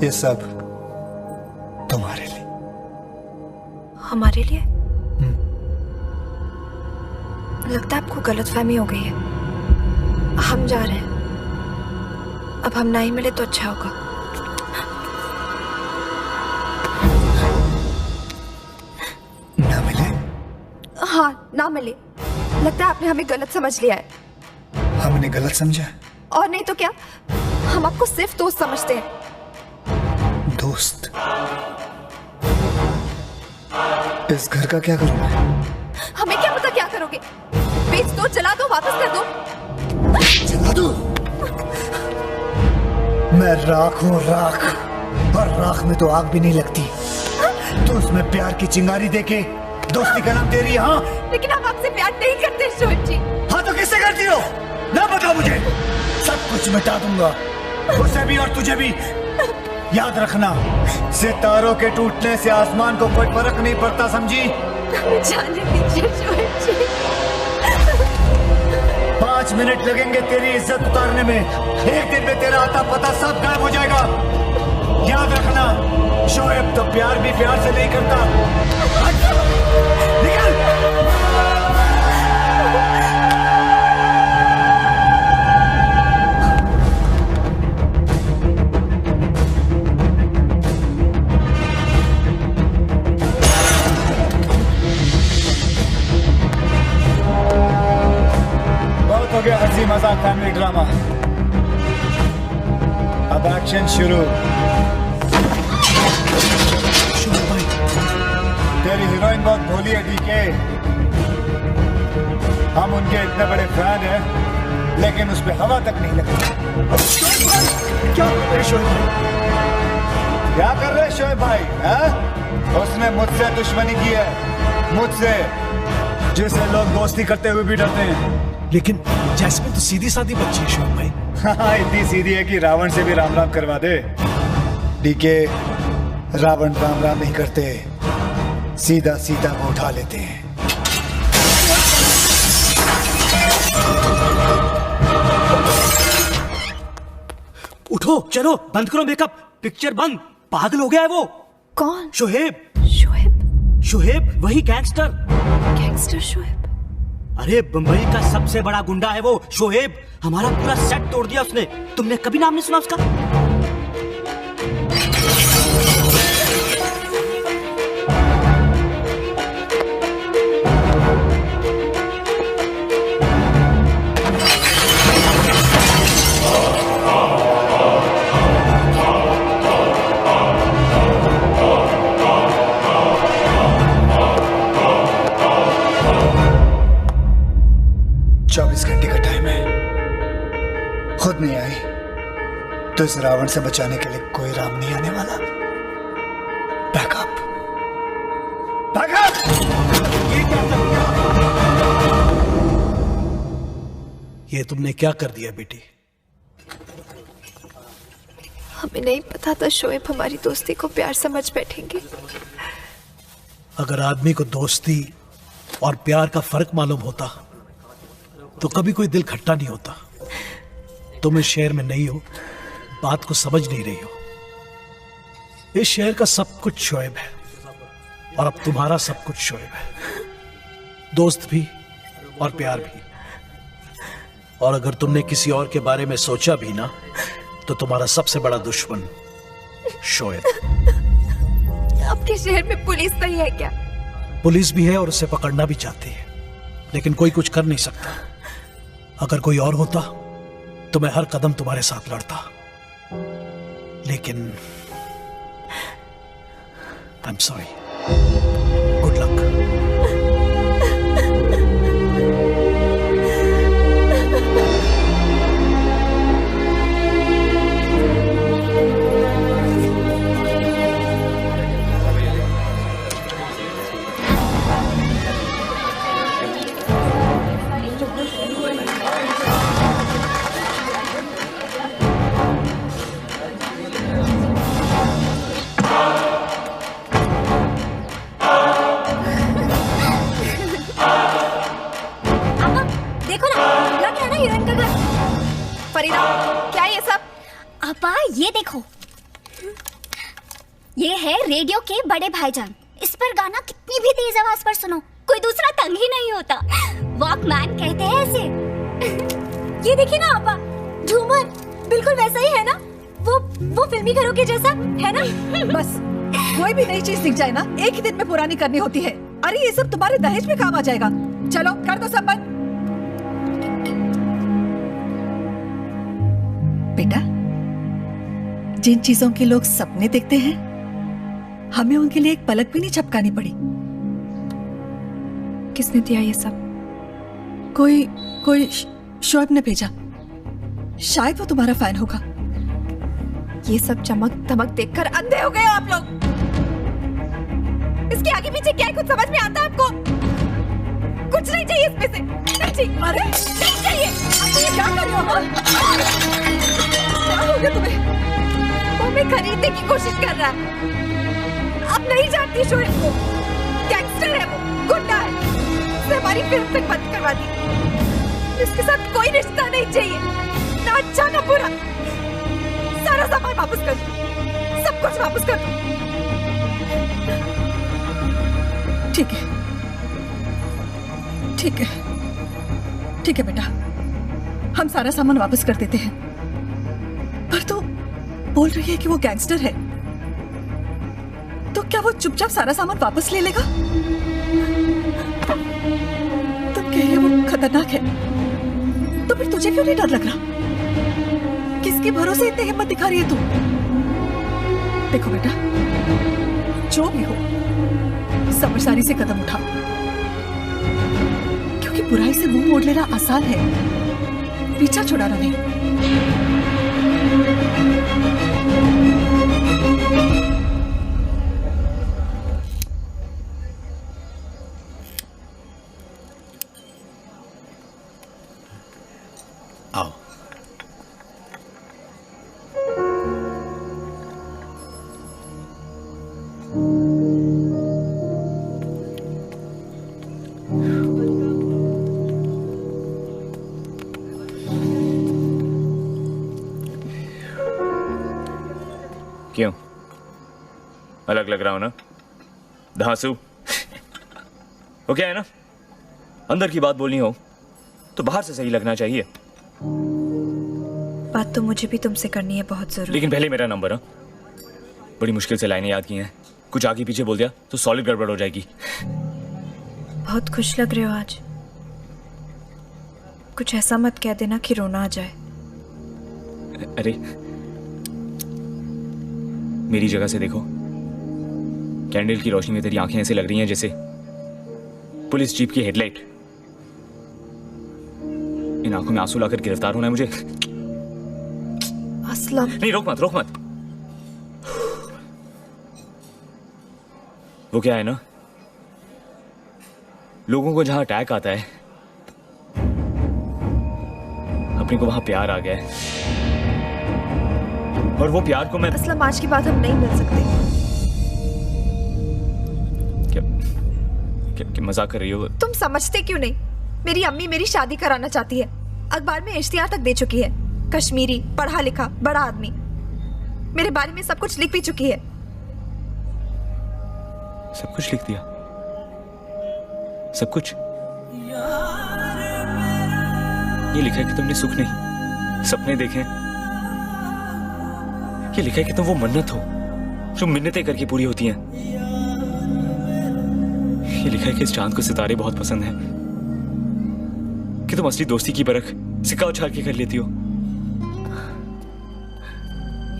ये सब तुम्हारे लिए। हमारे लिए? लगता है आपको गलतफहमी हो गई है। हम जा रहे हैं। अब हम ना ही मिले तो अच्छा होगा। ना मिले? हाँ, ना मिले। लगता है आपने हमें गलत समझ लिया है। हमने गलत समझा? और नहीं तो क्या, हम आपको सिर्फ दोस्त समझते हैं। दोस्त? इस घर का क्या करूं मैं? हमें क्या पता क्या करोगे। बेच दो, जला दो, वापस कर दो। जला दो? मैं राख हूं, राख। और राख में तो आग भी नहीं लगती। तो उसमें प्यार की चिंगारी देके दोस्ती का नाम दे रही है। हाँ, लेकिन हम आपसे प्यार नहीं करते शोएब जी। हाँ तो किससे करती हो? ना बताओ मुझे, सब कुछ मिटा दूंगा, उसे भी और तुझे भी। याद रखना, सितारों के टूटने से आसमान को कोई फर्क नहीं पड़ता, समझी? जाने दीजिए शोएब जी। 5 मिनट लगेंगे तेरी इज्जत उतारने में। एक दिन में तेरा आता पता सब गायब हो जाएगा। याद रखना, शोएब तो प्यार भी प्यार से नहीं करता। निकल। हो गया हंसी मजाक फैमिली ड्रामा। अब एक्शन शुरू। तेरी हीरोइन बहुत भोली है डीके। हम उनके इतने बड़े फैन हैं, लेकिन उस पे हवा तक नहीं लगती। क्या क्या कर रहे शोएब भाई? उसने मुझसे दुश्मनी की है, मुझसे, जिसे लोग दोस्ती करते हुए भी डरते हैं। लेकिन जैस्मिन तो सीधी सादी बच्ची है शोएब भाई। हाँ, इतनी सीधी है कि रावण से भी राम राम करवा दे। डीके, रावण राम राम नहीं करते, सीधा सीधा वो उठा लेते हैं। उठो, चलो, बंद करो मेकअप, पिक्चर बंद। पागल हो गया है वो। कौन? शोएब। शोएब, वही गैंगस्टर। गैंगस्टर शोएब? अरे बंबई का सबसे बड़ा गुंडा है वो शोएब। हमारा पूरा सेट तोड़ दिया उसने। तुमने कभी नाम नहीं सुना उसका? खुद नहीं आई तो इस रावण से बचाने के लिए कोई राम नहीं आने वाला। Backup, backup! ये तुमने क्या कर दिया बेटी? हमें नहीं पता था शोएब हमारी दोस्ती को प्यार समझ बैठेंगे। अगर आदमी को दोस्ती और प्यार का फर्क मालूम होता तो कभी कोई दिल खट्टा नहीं होता। तुम इस शहर में नहीं हो, बात को समझ नहीं रही हो। इस शहर का सब कुछ शोएब है और अब तुम्हारा सब कुछ शोएब है, दोस्त भी और प्यार भी। और अगर तुमने किसी और के बारे में सोचा भी ना तो तुम्हारा सबसे बड़ा दुश्मन शोएब। आपके शहर में पुलिस नहीं है क्या? पुलिस भी है और उसे पकड़ना भी चाहती है, लेकिन कोई कुछ कर नहीं सकता। अगर कोई और होता तो मैं हर कदम तुम्हारे साथ लड़ता, लेकिन I am sorry. Good luck. क्या ये सब? अपा ये देखो, ये है रेडियो के बड़े भाईजान। इस पर गाना कितनी भी तेज आवाज पर सुनो कोई दूसरा तंग ही नहीं होता। वॉकमैन कहते हैं इसे। ये देखिए ना अपा, झूमर बिल्कुल वैसा ही है ना, वो फिल्मी घरों के जैसा है ना। बस कोई भी नई चीज दिख जाए ना एक ही दिन में पुरानी करनी होती है। अरे ये सब तुम्हारे दहेज में काम आ जाएगा। चलो कर दो सब बंद। बेटा, जिन चीजों के लोग सपने देखते हैं हमें उनके लिए एक पलक भी नहीं झपकानी पड़ी। किसने दिया ये सब? कोई शोएब ने भेजा। शायद वो तुम्हारा फैन होगा। ये सब चमक धमक देखकर अंधे हो गए हो आप लोग। इसके आगे पीछे क्या है कुछ समझ में आता है आपको? कुछ नहीं चाहिए इसमें से। नहीं चाहिए। अरे नहीं चाहिए। आप ये क्या कर रहे हो? क्या हो गया तुम्हें? वो हमें खरीदने की कोशिश कर रहा है। अब नहीं जानती शोएब को। गैंगस्टर है वो, गुंडा है। उसने हमारी फिल्म तक बंद करवा दी। इसके साथ कोई रिश्ता नहीं चाहिए, ना अच्छा ना बुरा। सारा सामान वापस कर दो, सब कुछ वापस कर दो। ठीक है, ठीक है, ठीक है बेटा, हम सारा सामान वापस कर देते हैं। पर तो बोल रही है कि वो गैंगस्टर है, तो क्या वो चुपचाप सारा सामान वापस ले लेगा? तुम कह रही हो वो खतरनाक है, तो फिर तुझे क्यों नहीं डर लग रहा? किसके भरोसे इतनी हिम्मत दिखा रही है तू? देखो बेटा, जो भी हो समझदारी से कदम उठाओ, क्योंकि बुराई से मुंह मोड़ लेना आसान है, पीछा छुड़ाना नहीं। अलग लग रहा हूं ना धांसू? वो क्या है ना, अंदर की बात बोलनी हो तो बाहर से सही लगना चाहिए। बात तो मुझे भी तुमसे करनी है बहुत जरूरी। लेकिन पहले मेरा नंबर। हाँ, बड़ी मुश्किल से लाइनें याद की हैं, कुछ आगे पीछे बोल दिया तो सॉलिड गड़बड़ हो जाएगी। बहुत खुश लग रहे हो आज। कुछ ऐसा मत कह देना कि रोना आ जाए। अरे मेरी जगह से देखो, कैंडल की रोशनी में तेरी आंखें ऐसे लग रही हैं जैसे पुलिस जीप की हेडलाइट। इन आंखों में आंसू लाकर गिरफ्तार होना है मुझे। असलम नहीं, रोक मत, रोक मत। वो क्या है ना, लोगों को जहां अटैक आता है अपने को वहां प्यार आ गया है, और वो प्यार को मैं। असलम आज की बात हम नहीं मिल सकते। क्या मजाक कर रही हो? तुम समझते क्यों नहीं? मेरी अम्मी मेरी शादी कराना चाहती है, अखबार में इश्तिहार तक दे चुकी है। कश्मीरी, पढ़ा लिखा, बड़ा आदमी, मेरे बारे में सब कुछ लिख भी चुकी है। सब कुछ लिख दिया? सब कुछ? ये लिखा है कि तुमने सुख नहीं सपने देखे। ये लिखा है कि तुम वो मन्नत हो जो मिन्नतें करके पूरी होती हैं। ये लिखा है कि इस चांद को सितारे बहुत पसंद हैं, कि तुम असली दोस्ती की परख सिक्का उछाल के कर लेती हो।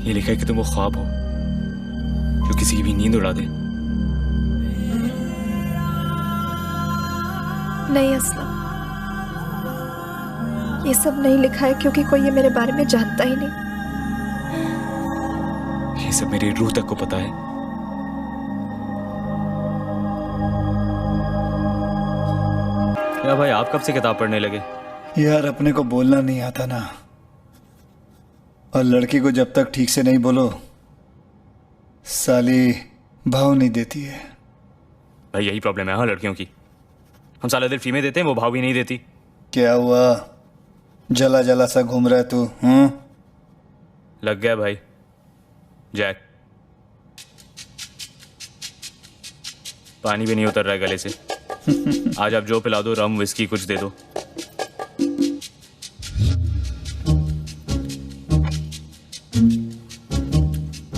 ये लिखा है कि तुम वो ख्वाब हो जो किसी की भी नींद उड़ा दे। नहीं असलम, ये सब नहीं लिखा है क्योंकि कोई ये मेरे बारे में जानता ही नहीं। ये सब मेरी रूह तक को पता है। क्या भाई, आप कब से किताब पढ़ने लगे? यार अपने को बोलना नहीं आता ना, और लड़की को जब तक ठीक से नहीं बोलो साली भाव नहीं देती है। भाई यही प्रॉब्लम है हाँ लड़कियों की, हम साला दिल फ्री में देते हैं, वो भाव भी नहीं देती। क्या हुआ, जला जला सा घूम रहा है तू? लग गया भाई जैक, पानी भी नहीं उतर रहा है गले से। आज आप जो पिला दो, रम विस्की कुछ दे दो।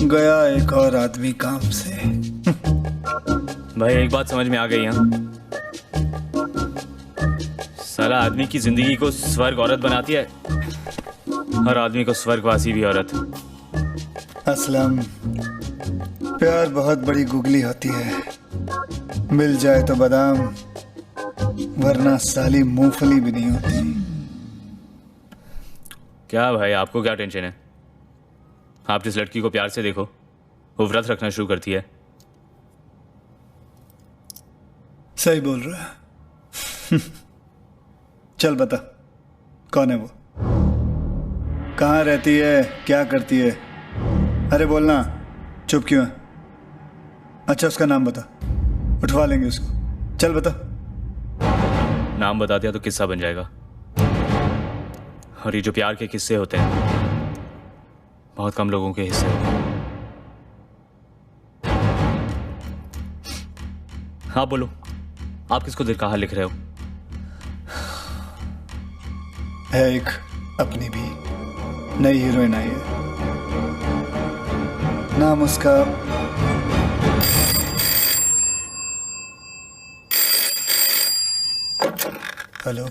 गया एक और आदमी काम से। भाई एक बात समझ में आ गई हाँ, साला आदमी की जिंदगी को स्वर्ग औरत बनाती है, हर आदमी को स्वर्गवासी भी औरत। असलम प्यार बहुत बड़ी गुगली होती है, मिल जाए तो बादाम वरना साली मूंगफली भी नहीं होती। क्या भाई आपको क्या टेंशन है? आप जिस लड़की को प्यार से देखो वो व्रत रखना शुरू करती है। सही बोल रहा है। चल बता कौन है वो, कहाँ रहती है, क्या करती है? अरे बोलना, चुप क्यों है? अच्छा उसका नाम बता, उठवा लेंगे उसको। चल बता। नाम बता दिया तो किस्सा बन जाएगा, और ये जो प्यार के किस्से होते हैं बहुत कम लोगों के हिस्से होते हैं। हाँ बोलो, आप किसको दिल का हाल लिख रहे हो? है एक अपनी भी नई हीरोइन आई है, नाम उसका हेलो।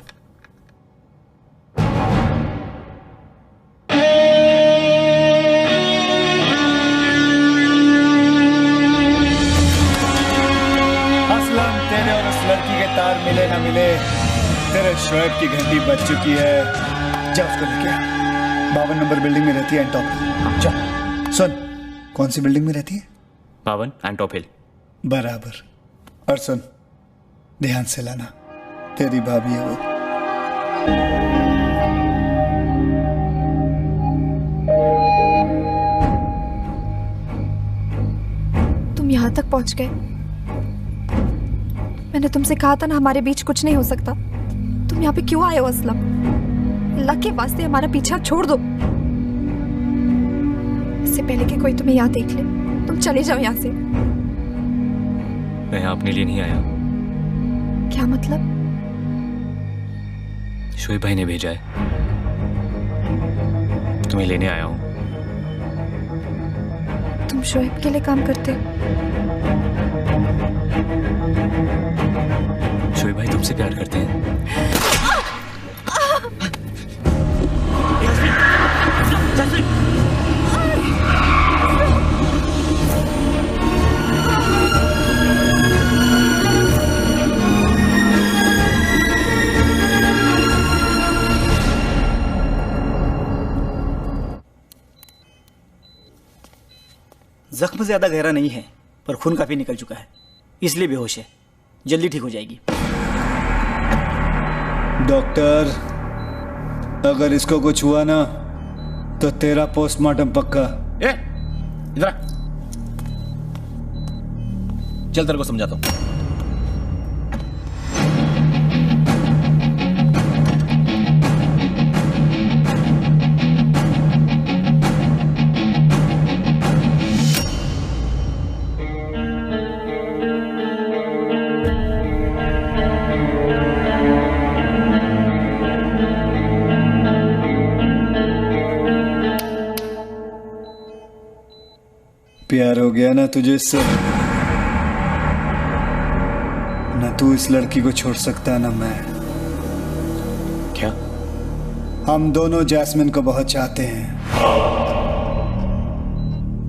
असलम तेरे और उस लड़की के तार मिले ना मिले, तेरे शोएब की घंटी बज चुकी है। जा उसको लेके आ, 52 नंबर बिल्डिंग में रहती है एंटॉप हिल। जा। सुन, कौन सी बिल्डिंग में रहती है? 52 एंटॉप हिल। बराबर। और सुन, ध्यान से लाना, तेरी भाभी है वो। तुम यहाँ तक पहुँच गए। मैंने तुमसे कहा था ना हमारे बीच कुछ नहीं हो सकता। तुम यहाँ पे क्यों आए हो असलम? अल्लाह के वास्ते हमारा पीछा छोड़ दो। इससे पहले कि कोई तुम्हें यहाँ देख ले, तुम चले जाओ यहाँ से। मैं यहाँ अपने लिए नहीं आया। क्या मतलब? शोएब भाई ने भेजा है, तुम्हें लेने आया हूँ। तुम शोएब के लिए काम करते हो? शोएब भाई तुमसे प्यार करते हैं। जख्म ज्यादा गहरा नहीं है पर खून काफी निकल चुका है, इसलिए बेहोश है। जल्दी ठीक हो जाएगी। डॉक्टर, अगर इसको कुछ हुआ ना तो तेरा पोस्टमार्टम पक्का। इधर आ। चल तेरे को समझाता हूं। प्यार हो गया ना तुझे इससे? न तू इस लड़की को छोड़ सकता ना मैं। क्या? हम दोनों जैस्मिन को बहुत चाहते हैं।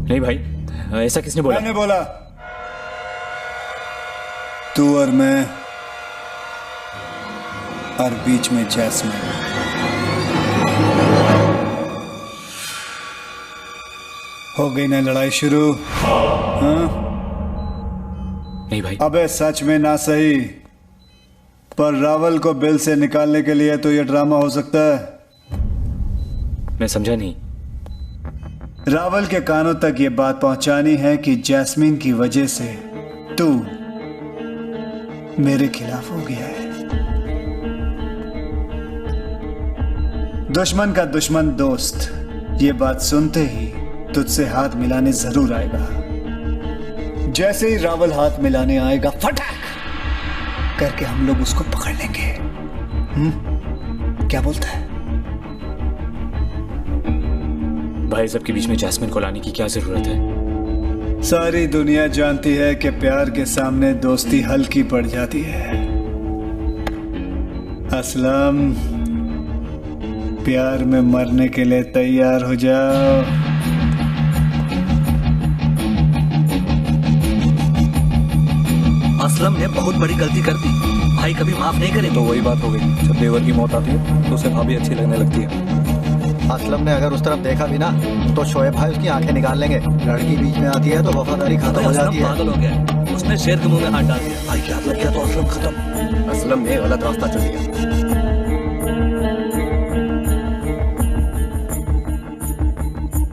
नहीं भाई, ऐसा किसने बोला? मैंने बोला। तू और मैं और बीच में जैस्मिन। हो गई ना लड़ाई शुरू? हाँ? नहीं भाई। अबे सच में ना सही, पर रावल को बिल से निकालने के लिए तो ये ड्रामा हो सकता है। मैं समझा नहीं। रावल के कानों तक ये बात पहुंचानी है कि जैस्मीन की वजह से तू मेरे खिलाफ हो गया है। दुश्मन का दुश्मन दोस्त ये बात सुनते ही तुझसे हाथ मिलाने जरूर आएगा। जैसे ही रावल हाथ मिलाने आएगा, फटाक करके हम लोग उसको पकड़ लेंगे। क्या बोलता है? भाई सबके बीच में जैस्मिन को लाने की क्या जरूरत है? सारी दुनिया जानती है कि प्यार के सामने दोस्ती हल्की पड़ जाती है। असलम, प्यार में मरने के लिए तैयार हो जाओ। असलम ने बहुत बड़ी गलती कर दी, भाई कभी माफ नहीं करे। तो वही बात हो गई, जब देवर की मौत आती है तो उसे भाभी अच्छी लगने लगती है। असलम ने अगर उस तरफ देखा भी ना तो शोएब भाई उसकी आंखें निकाल लेंगे। लड़की बीच में आती है तो वफादारी खत्म हो जाती है। पागल हो गया, उसने शेर के मुंह में हाथ डाल दिया। भाई क्या लग गया तो असलम खत्म। असलम ने गलत रास्ता चल दिया।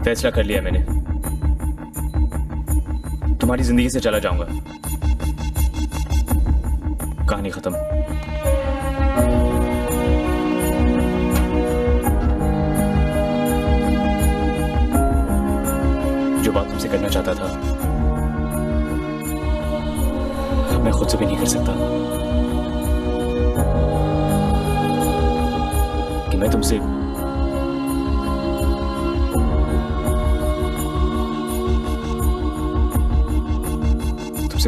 फैसला कर लिया मैंने, तुम्हारी जिंदगी से चला जाऊंगा। कहानी खत्म। जो बात तुमसे करना चाहता था मैं खुद से भी नहीं कर सकता कि मैं तुमसे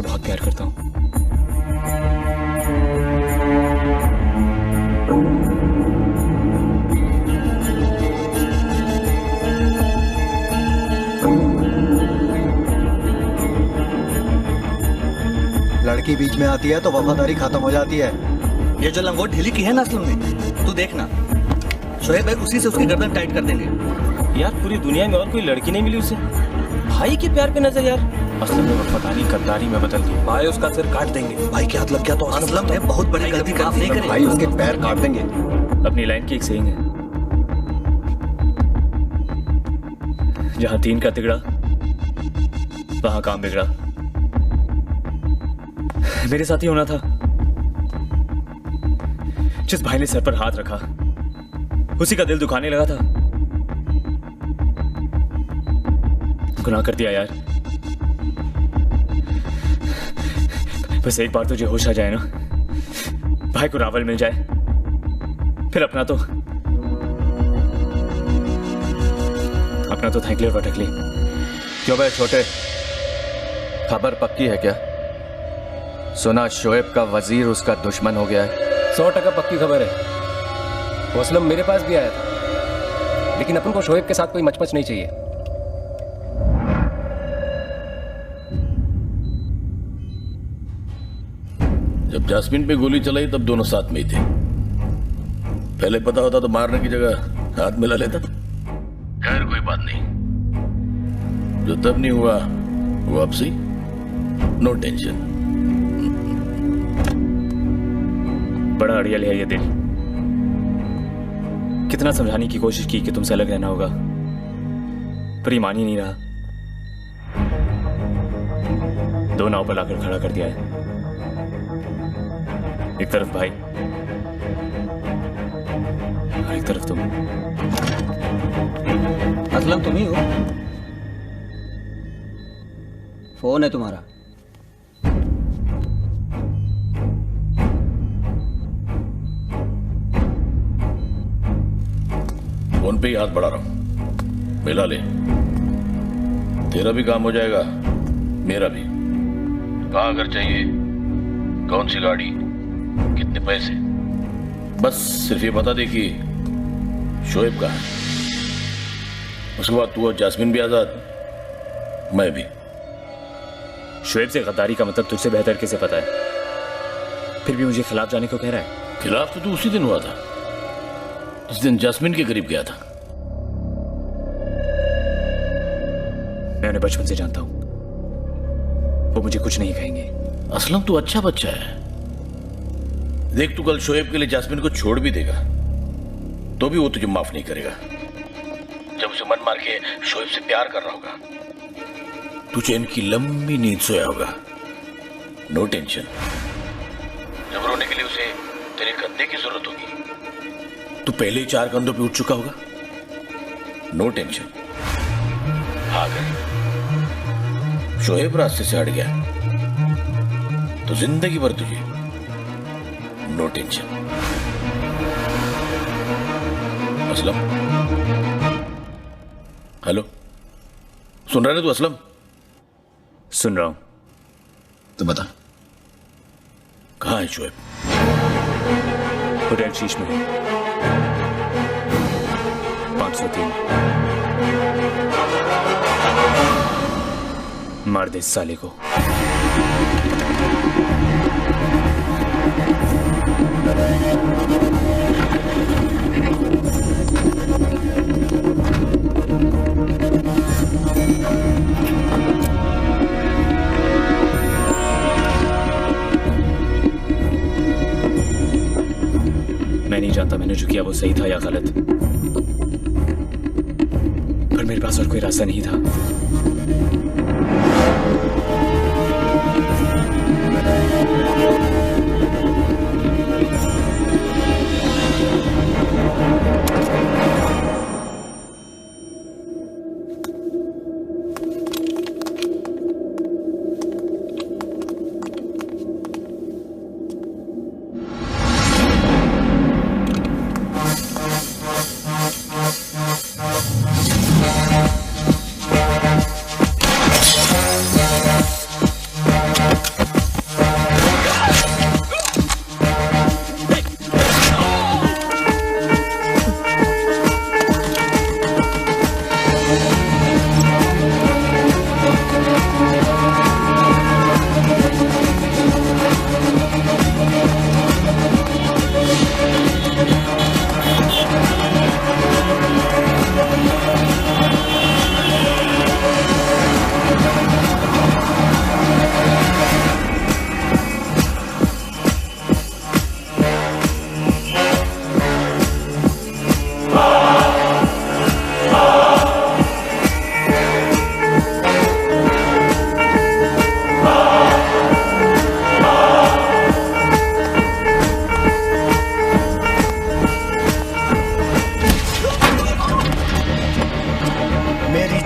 बहुत प्यार करता हूं। लड़की बीच में आती है तो वफादारी खत्म हो जाती है। ये जो लंगोट ढीली की है ना असलम ने, तू देखना शोएब भाई उसी से उसकी गर्दन टाइट कर देंगे। यार पूरी दुनिया में और कोई लड़की नहीं मिली उसे भाई के प्यार पे नजर। यार असलम ने वफादारी गद्दारी में बदल दी। भाई उसका सिर काट देंगे। भाई के हाथ लग गया तो असलम ने बहुत बड़ी गलती कर दी। भाई उसके पैर काट देंगे। अपनी लाइन की एक सेइंग है, जहां तीन का तिगड़ा वहां काम बिगड़ा। मेरे साथ ही होना था। जिस भाई ने सर पर हाथ रखा उसी का दिल दुखाने लगा था। गुनाह कर दिया यार। बस एक बार तुझे होश आ जाए ना, भाई को रावल मिल जाए, फिर अपना तो थैंकले और भटकले। क्यों भाई छोटे, खबर पक्की है क्या? सुना शोएब का वजीर उसका दुश्मन हो गया है। 100% पक्की खबर है। वो असलम मेरे पास भी आया था, लेकिन अपन को शोएब के साथ कोई मचमच नहीं चाहिए। जब जास्मिन पे गोली चलाई तब दोनों साथ में ही थे। पहले पता होता तो मारने की जगह हाथ मिला लेता। खैर कोई बात नहीं, जो तब नहीं हुआ वो अब सही। No tension. बड़ा अड़ियल है ये दिल। कितना समझाने की कोशिश की कि तुमसे अलग रहना होगा, पर ये मान ही नहीं रहा। दो नाव पर लाकर खड़ा कर दिया है। एक तरफ भाई और एक तरफ तुम। असलम तुम ही हो? फोन है तुम्हारा? फोन पे ही हाथ बढ़ा रहा हूं, मिला ले। तेरा भी काम हो जाएगा, मेरा भी। कहां घर चाहिए, कौन सी गाड़ी, कितने पैसे, बस सिर्फ ये बता दे कि शोएब का है। उसके बाद तू और जास्मिन भी आजाद, मैं भी। शोएब से गद्दारी का मतलब तुझसे बेहतर किसे पता है? फिर भी मुझे खिलाफ जाने को कह रहा है। खिलाफ तो तू उसी दिन हुआ था, जिस दिन जास्मिन के करीब गया था। मैं उन्हें बचपन से जानता हूं, वो मुझे कुछ नहीं कहेंगे। असलम तू अच्छा बच्चा है। देख तू कल शोएब के लिए जास्मिन को छोड़ भी देगा तो भी वो तुझे माफ नहीं करेगा। जब उसे मन मार के शोएब से प्यार कर रहा होगा, तुझे इनकी लंबी नींद सोया होगा। No tension. जब रोने के लिए उसे तेरे कंधे की जरूरत होगी, तू पहले ही 4 कंधों पे उठ चुका होगा। No tension. अगर शोएब रास्ते से हट गया तो जिंदगी भर तुझे नो टेंशन। असलम, हेलो, सुन रहा है तू असलम? सुन रहा हूं। तो बता कहां है शोएब? होटल शीश में 503। मार दे इस साले को। मैं नहीं जानता मैंने जो किया वो सही था या गलत, पर मेरे पास और कोई रास्ता नहीं था।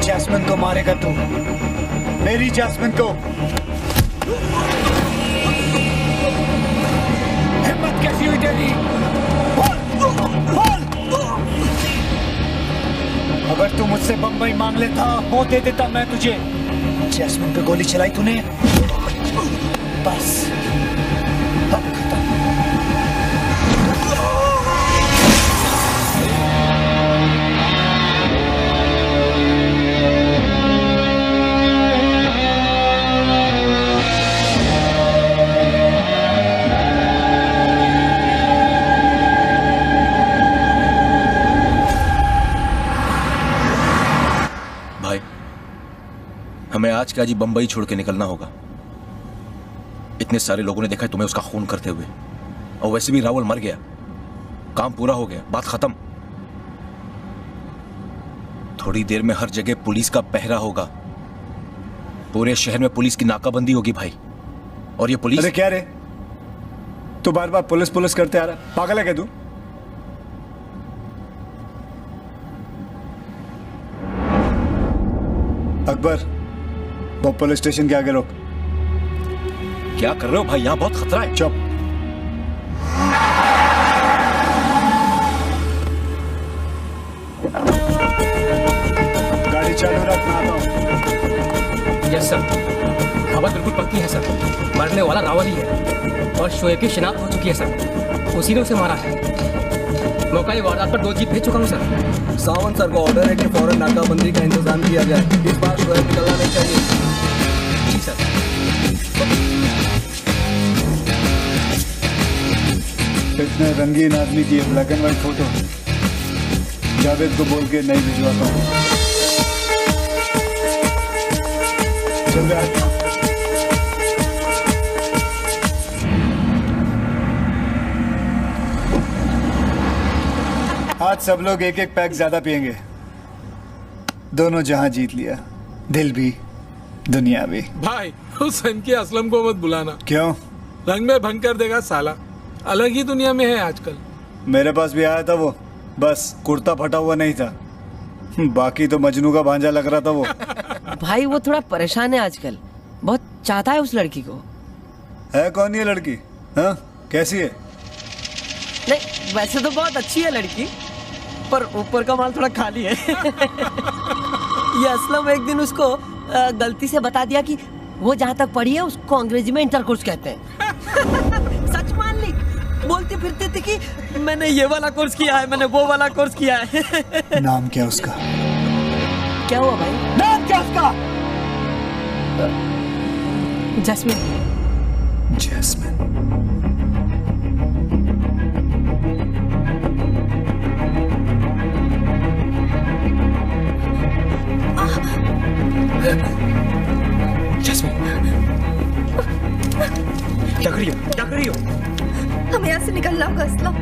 जैस्मिन को मारेगा तू, मेरी जैस्मिन को। कैसी हुई तेरी? अगर तू मुझसे बम्बई मांग लेता वो दे देता मैं तुझे। जैस्मिन पे गोली चलाई तूने, बस अब खत्म। हमें आज के आज ही बंबई छोड़ के निकलना होगा। इतने सारे लोगों ने देखा है तुम्हें उसका खून करते हुए, और वैसे भी रावल मर गया, काम पूरा हो गया, बात खत्म। थोड़ी देर में हर जगह पुलिस का पहरा होगा, पूरे शहर में पुलिस की नाकाबंदी होगी भाई। और ये पुलिस। अरे क्या रे, तू बार बार पुलिस पुलिस करते आ रहा, पागल है क्या तू? अकबर, वो पुलिस स्टेशन के आगे रोक। क्या कर रहे हो भाई, यहां बहुत खतरा है। चुप। गाड़ी चालू रख, मैं आता हूं। यस सर, खबर बिल्कुल पक्की है सर। मरने वाला रावल ही है और शोएब की शिनाख्त हो चुकी है सर। उसी ने उसे मारा है। मौका वारदात पर 2 जीप भेज चुका हूँ सर। सावंत सर को ऑर्डर है कि फौरन नाकाबंदी का इंतजाम किया जाए। इस बार शोएब निकलना नहीं चाहिए। जी सर। इतने रंगीन आदमी की black and white photo Javed को बोल के नहीं भिजवाता हूँ। चल रहा आज सब लोग एक एक पैक ज्यादा पिएंगे। दोनों जहां जीत लिया, दिल भी दुनिया भी। भाई हुसैन की असलम को मत बुलाना। क्यों? रंग में भंग कर देगा साला, अलग ही दुनिया में है आजकल। मेरे पास भी आया था वो, बस कुर्ता फटा हुआ नहीं था, बाकी तो मजनू का भांजा लग रहा था वो। भाई वो थोड़ा परेशान है आजकल, बहुत चाहता है उस लड़की को। है कौन ये लड़की? हाँ कैसी है? नहीं वैसे तो बहुत अच्छी है लड़की, पर ऊपर का माल थोड़ा खाली है। ये असलम एक दिन उसको गलती से बता दिया कि वो जहाँ तक पढ़ी है उसको अंग्रेजी में इंटरकोर्स कहते हैं। सच मान ली, बोलते फिरते थे कि मैंने ये वाला कोर्स किया है, मैंने वो वाला कोर्स किया है। नाम क्या उसका? क्या हुआ भाई? नाम क्या उसका? जैस्मिन। जैस्मिन। क्या कर रही हो? क्या कर रही हो? हमें यहाँ से निकलना होगा असलम,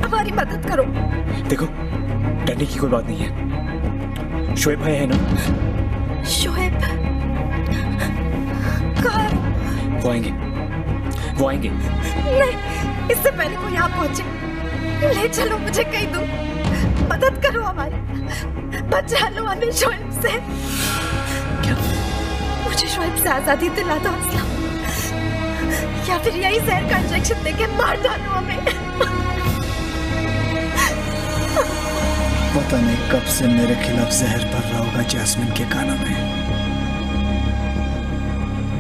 हमारी मदद करो। देखो डरने की कोई बात नहीं है। शोएब भाई है ना? शोएब कहाँ? वो आएंगे, वो आएंगे। नहीं, इससे पहले वो यहाँ पहुंचे। ले चलो मुझे कहीं दूर, मदद करो हमारी, बचा लो हमें शोएब से। क्या? मुझे शोएब से आजादी दिला दो असलम, या फिर यही जहर का इंजेक्शन देके मार डालो हमें। पता नहीं कब से मेरे खिलाफ जहर भर रहा होगा जैस्मिन के कानों में।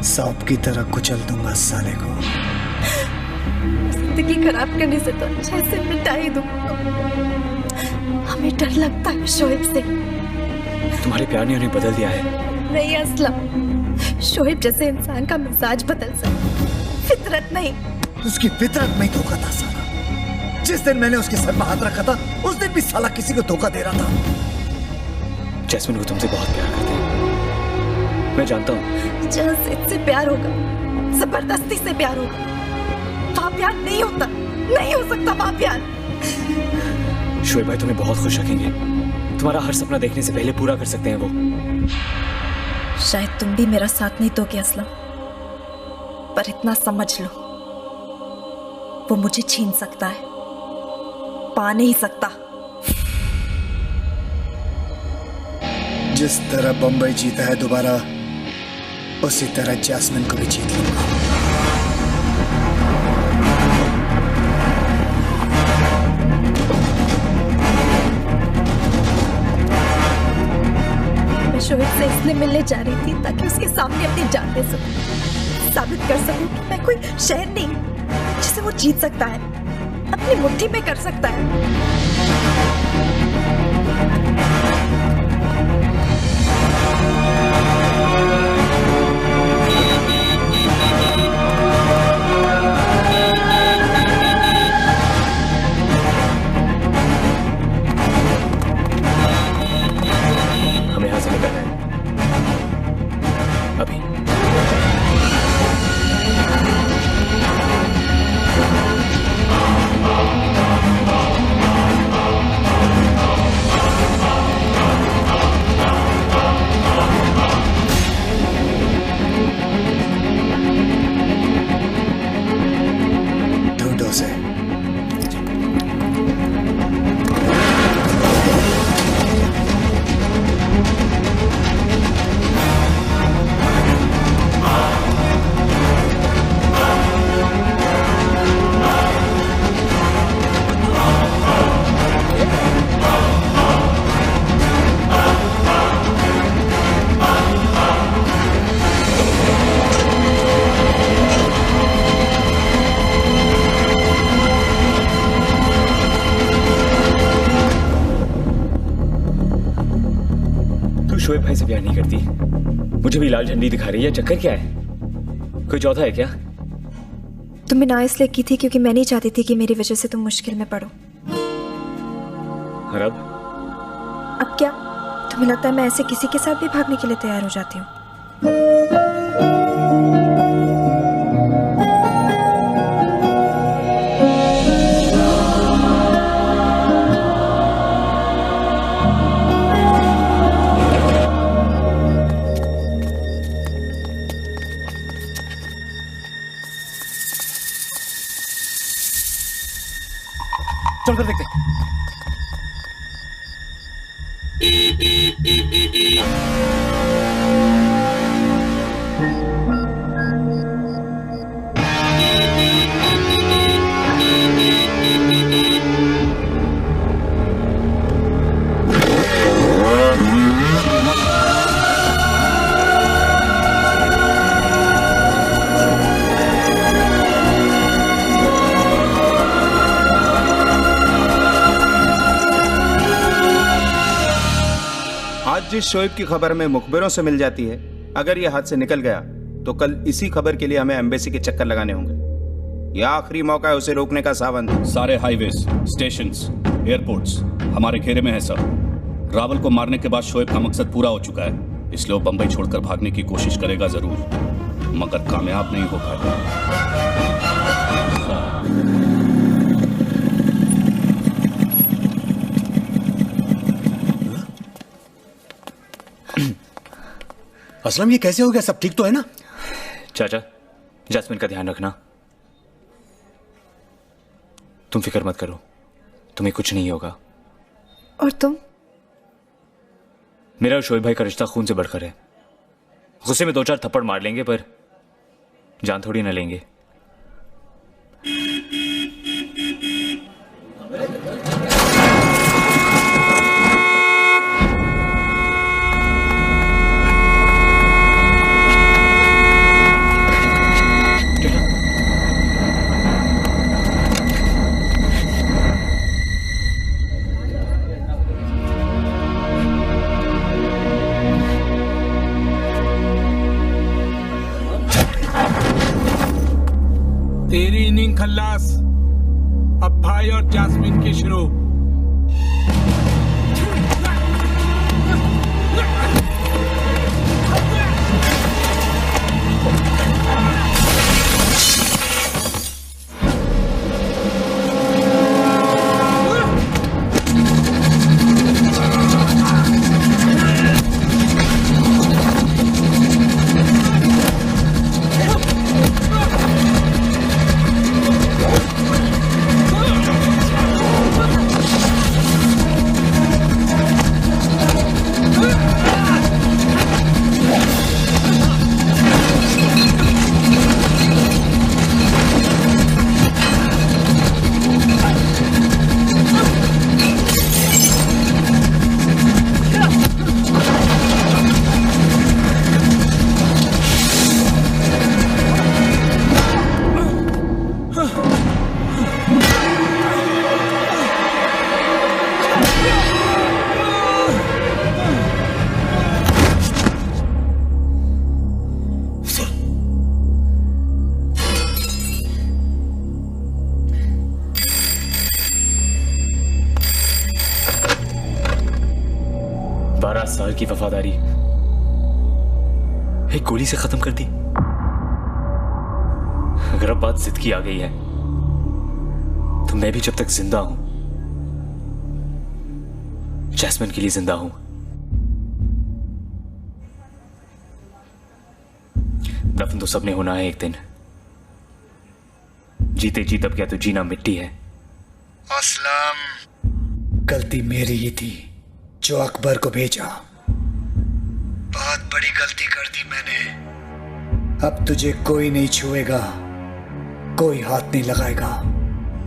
सांप की तरह कुचल दूंगा साले को। जिंदगी खराब करने से तो अच्छा इसे मिटा ही दूं। हमें डर लगता है शोएब से। तुम्हारे प्यार ने उन्हें बदल दिया है। नहीं असलम, शोएब जैसे इंसान का मिजाज बदल सकता, फितरत नहीं। उसकी फितरत में धोखा था साला। जिस दिन मैंने उसके सर पर हाथ रखा था उस दिन भी साला किसी को धोखा दे रहा था। जैस्मिन वो तुमसे बहुत प्यार करते हैं, मैं जानता हूँ। जहाँ से इससे प्यार होगा, जबरदस्ती से प्यार होगा, वहाँ प्यार नहीं होता, नहीं हो सकता वहाँ प्यार। शोएब भाई तुम्हें बहुत खुश रखेंगे, तुम्हारा हर सपना देखने से पहले पूरा कर सकते हैं वो। शायद तुम भी मेरा साथ नहीं दोगे असलम, पर इतना समझ लो, वो मुझे छीन सकता है, पा नहीं सकता। जिस तरह बंबई जीता है दोबारा, उसी तरह जैस्मिन को भी जीत लूंगा। शोएब से इसलिए मिलने जा रही थी ताकि उसके सामने अपनी जान दे सकूं, साबित कर सकूं कि मैं कोई शहर नहीं जिसे वो जीत सकता है, अपनी मुट्ठी में कर सकता है। हमें यहाँ से निकलना है अभी। ढूंढो उसे। शोएब भाई से प्यार नहीं करती, मुझे भी लाल झंडी दिखा रही है। चक्कर क्या है? कोई चौथा है क्या? तुमने ना इसलिए की थी क्योंकि मैं नहीं चाहती थी कि मेरी वजह से तुम मुश्किल में पड़ो। और अब क्या तुम्हें लगता है मैं ऐसे किसी के साथ भी भागने के लिए तैयार हो जाती हूँ? चल कर देखते। जिस शोएब की खबर हमें मुखबिरों से मिल जाती है, अगर यह हाथ से निकल गया तो कल इसी खबर के लिए हमें एम्बेसी के चक्कर लगाने होंगे। यह आखिरी मौका है उसे रोकने का सावंत। सारे हाईवेज, स्टेशंस, एयरपोर्ट्स हमारे घेरे में है सर। रावल को मारने के बाद शोएब का मकसद पूरा हो चुका है, इसलिए वो बंबई छोड़कर भागने की कोशिश करेगा जरूर, मगर कामयाब नहीं हो पाएगा। असलम, ये कैसे हो गया? सब ठीक तो है ना? चाचा, जैस्मिन का ध्यान रखना। तुम फिक्र मत करो, तुम्हें कुछ नहीं होगा। और तुम? मेरा और शोएब भाई का रिश्ता खून से बढ़कर है। गुस्से में 2-4 थप्पड़ मार लेंगे पर जान थोड़ी ना लेंगे। तेरी इनिंग खल्लास, अब भाई और जैस्मिन की शुरू। साल की वफादारी एक गोली से खत्म कर दी। अगर अब बात जिद की आ गई है तो मैं भी जब तक जिंदा हूं जैस्मिन के लिए जिंदा हूं। दफन तो सबने होना है एक दिन। जीते जी तब क्या तो जीना मिट्टी है। असलम, गलती मेरी ही थी जो अकबर को भेजा। बहुत बड़ी गलती कर दी मैंने। अब तुझे कोई नहीं छुएगा, कोई हाथ नहीं लगाएगा।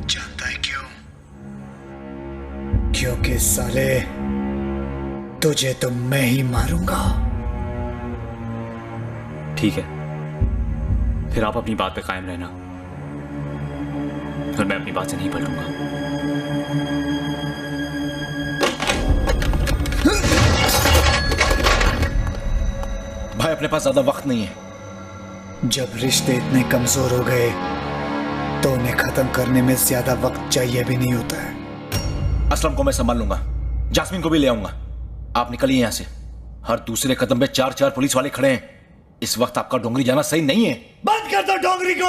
जानता है क्यों? क्योंकि साले तुझे तो मैं ही मारूंगा। ठीक है, फिर आप अपनी बात पे कायम रहना और मैं अपनी बात से नहीं पलटूंगा। भाई अपने पास ज्यादा वक्त नहीं है। जब रिश्ते इतने कमजोर हो गए तो उन्हें खत्म करने में ज्यादा वक्त चाहिए भी नहीं होता है। असलम को मैं संभाल लूंगा, जास्मिन को भी ले आऊंगा। आप निकलिए यहां से। हर दूसरे कदम पे 4-4 पुलिस वाले खड़े हैं। इस वक्त आपका डोंगरी जाना सही नहीं है। बंद कर दो डोंगरी को।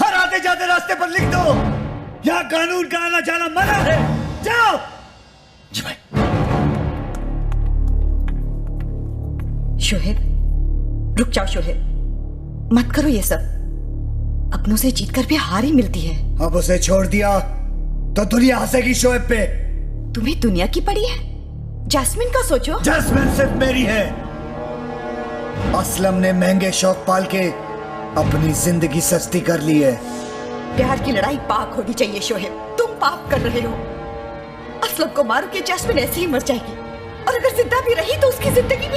हर आते जाते रास्ते पर लिख दो, यहाँ कानून का आना जाना मना है। जाओ। जी भाई। शोहेब, रुक जाओ शोहेब, मत करो ये सब। अपनों से जीतकर भी हार ही मिलती है। अब उसे छोड़ दिया तो दुनिया हंसेगी शोहेब पे। तुम्हें दुनिया की पड़ी है? जैस्मिन का सोचो। जैस्मिन सिर्फ मेरी है। असलम ने महंगे शौक पाल के अपनी जिंदगी सस्ती कर ली है। प्यार की लड़ाई पाक होनी चाहिए शोहेब, तुम पाप कर रहे हो। असलम को मारो कि जैस्मिन ऐसे ही मर जाएगी, और अगर जिंदा भी रही तो उसकी जिंदगी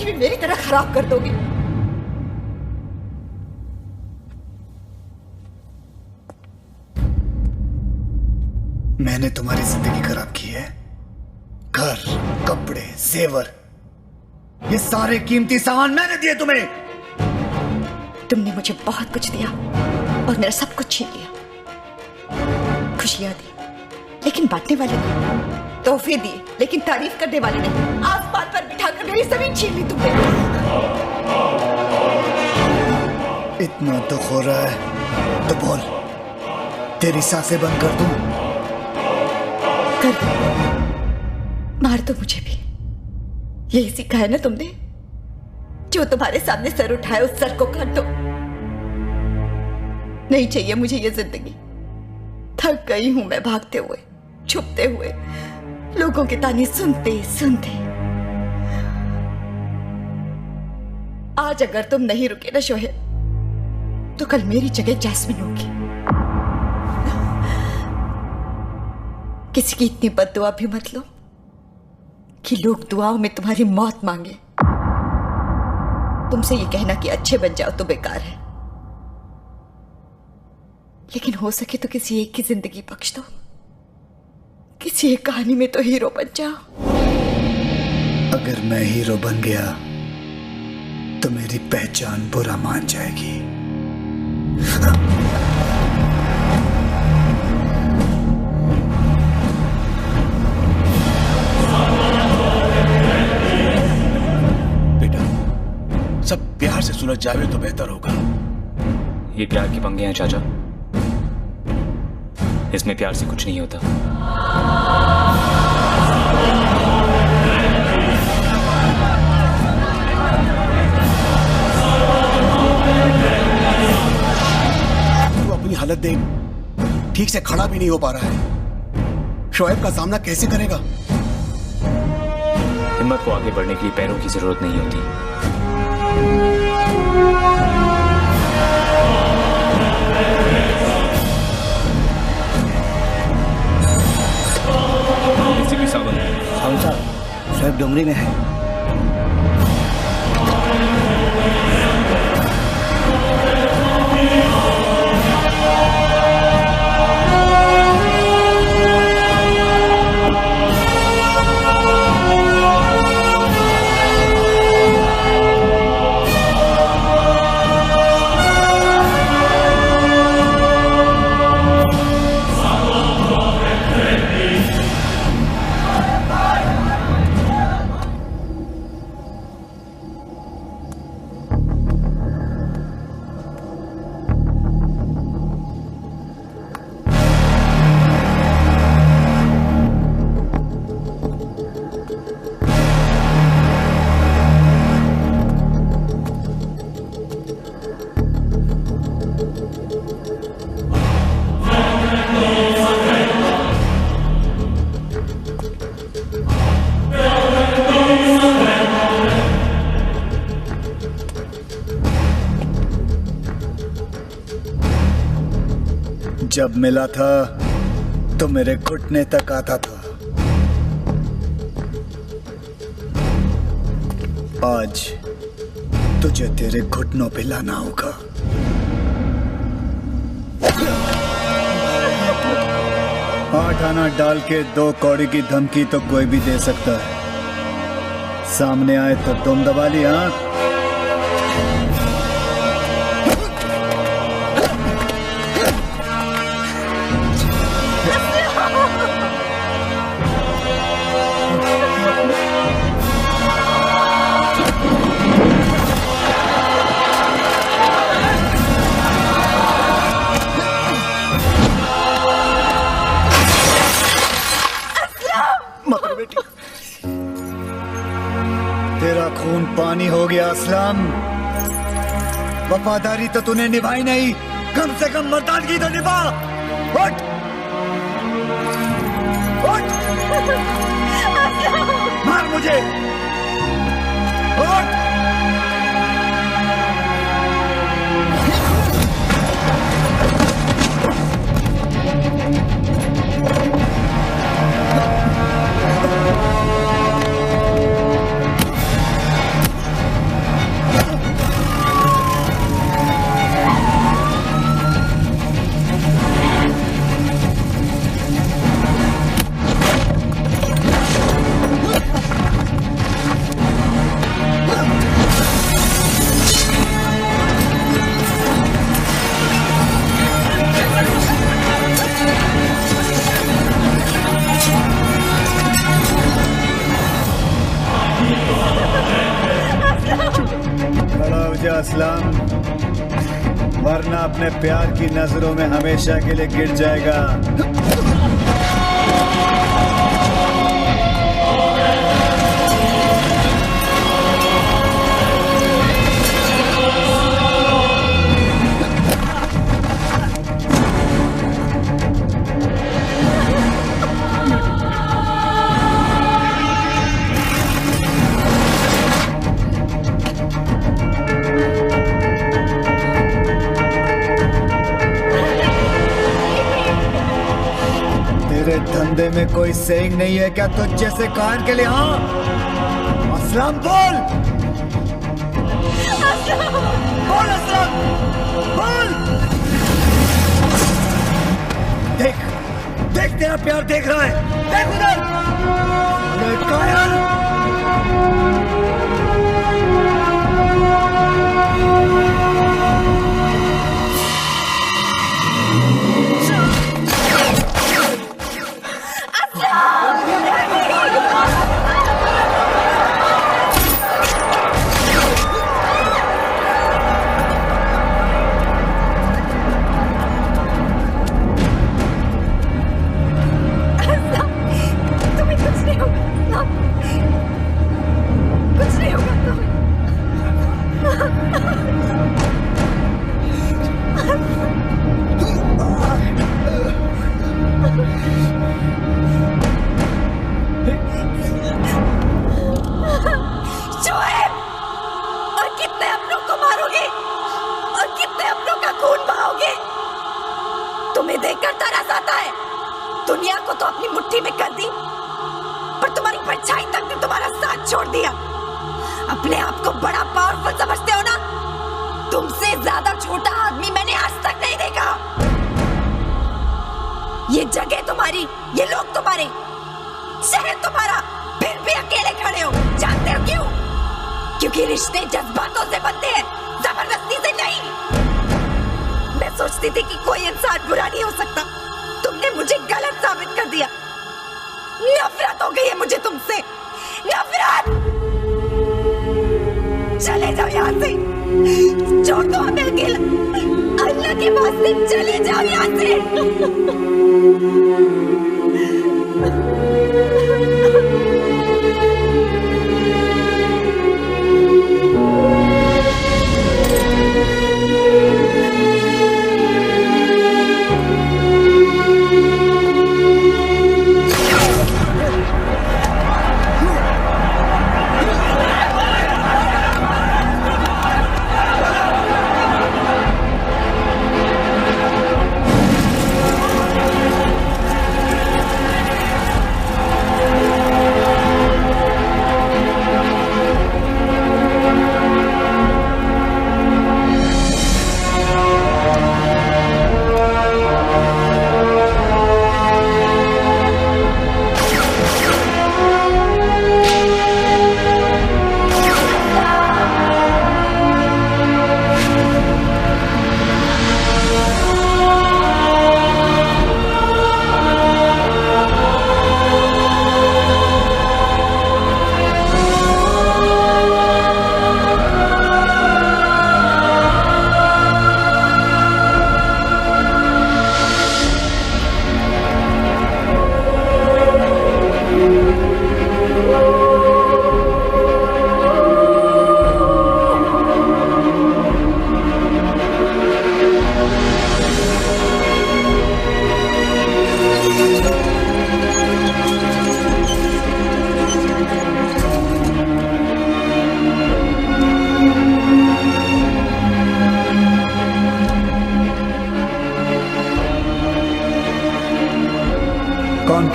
भी मेरी तरह खराब कर दोगे। मैंने तुम्हारी जिंदगी खराब की है। घर, कपड़े, जेवर, ये सारे कीमती सामान मैंने दिए तुम्हें। तुमने मुझे बहुत कुछ दिया और मेरा सब कुछ छीन लिया। खुशियां दी लेकिन बांटने वाले नहीं, तोहफे दिए लेकिन तारीफ करने वाले नहीं। आसमान पर बिठाकर मेरी जमीन छीन ली तुमने। इतना दुख हो रहा है तो बोल, तेरी सांसें बंद कर दूं? कर दो, मार दो मुझे भी। यही सीखा है ना तुमने? जो तुम्हारे सामने सर उठाए उस सर को काट दो। नहीं चाहिए मुझे ये जिंदगी। थक गई हूं मैं भागते हुए, छुपते हुए, लोगों के ताने सुनते सुनते। आज अगर तुम नहीं रुके ना शोहेब, तो कल मेरी जगह जैस्मिन होगी। किसी की इतनी बद्दुआ भी मत लो कि लोग दुआओं में तुम्हारी मौत मांगे। तुमसे ये कहना कि अच्छे बन जाओ तो बेकार है, लेकिन हो सके तो किसी एक की जिंदगी बख्श दो। किसी एक कहानी में तो हीरो बन जाओ। अगर मैं हीरो बन गया तो मेरी पहचान बुरा मान जाएगी। सब प्यार से सुलझ जावे तो बेहतर होगा। ये प्यार के पंगे हैं चाचा, इसमें प्यार से कुछ नहीं होता। तू अपनी हालत देख, ठीक से खड़ा भी नहीं हो पा रहा है। शोएब का सामना कैसे करेगा? हिम्मत को आगे बढ़ने के लिए पैरों की जरूरत नहीं होती। साहब, शोएब डोंगरी में है। जब मिला था तो मेरे घुटने तक आता था। आज तुझे तेरे घुटनों पे लाना होगा। आठ आना डाल के 2 कौड़ी की धमकी तो कोई भी दे सकता है, सामने आए तो तुम दबा ली। हाँ, तेरा खून पानी हो गया असलम। वफादारी तो तूने निभाई नहीं, कम से कम मर्दानगी तो निभा। उठ, उठ, मार मुझे, उठ। असलम, वरना अपने प्यार की नजरों में हमेशा के लिए गिर जाएगा। धंधे में कोई सेइंग नहीं है क्या तुझ जैसे कान के लिए? हाँ, असलम बोल, बोल असलम, बोल। देख, देख तेरा प्यार देख रहा है, देख उधर, देख कायल।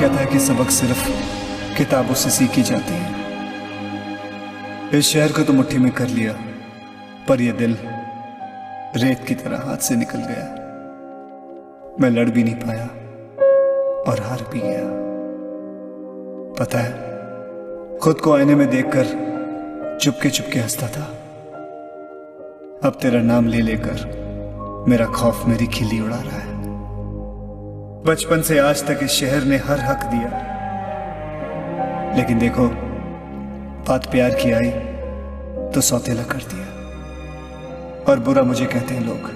कहता है कि सबक सिर्फ किताबों से सीखी जाती है। इस शहर को तो मुट्ठी में कर लिया, पर यह दिल रेत की तरह हाथ से निकल गया। मैं लड़ भी नहीं पाया और हार भी गया। पता है, खुद को आईने में देखकर चुपके चुपके हंसता था। अब तेरा नाम ले लेकर मेरा खौफ मेरी खिल्ली उड़ा रहा है। बचपन से आज तक इस शहर ने हर हक दिया, लेकिन देखो बात प्यार की आई तो सौतेला कर दिया। और बुरा मुझे कहते हैं लोग,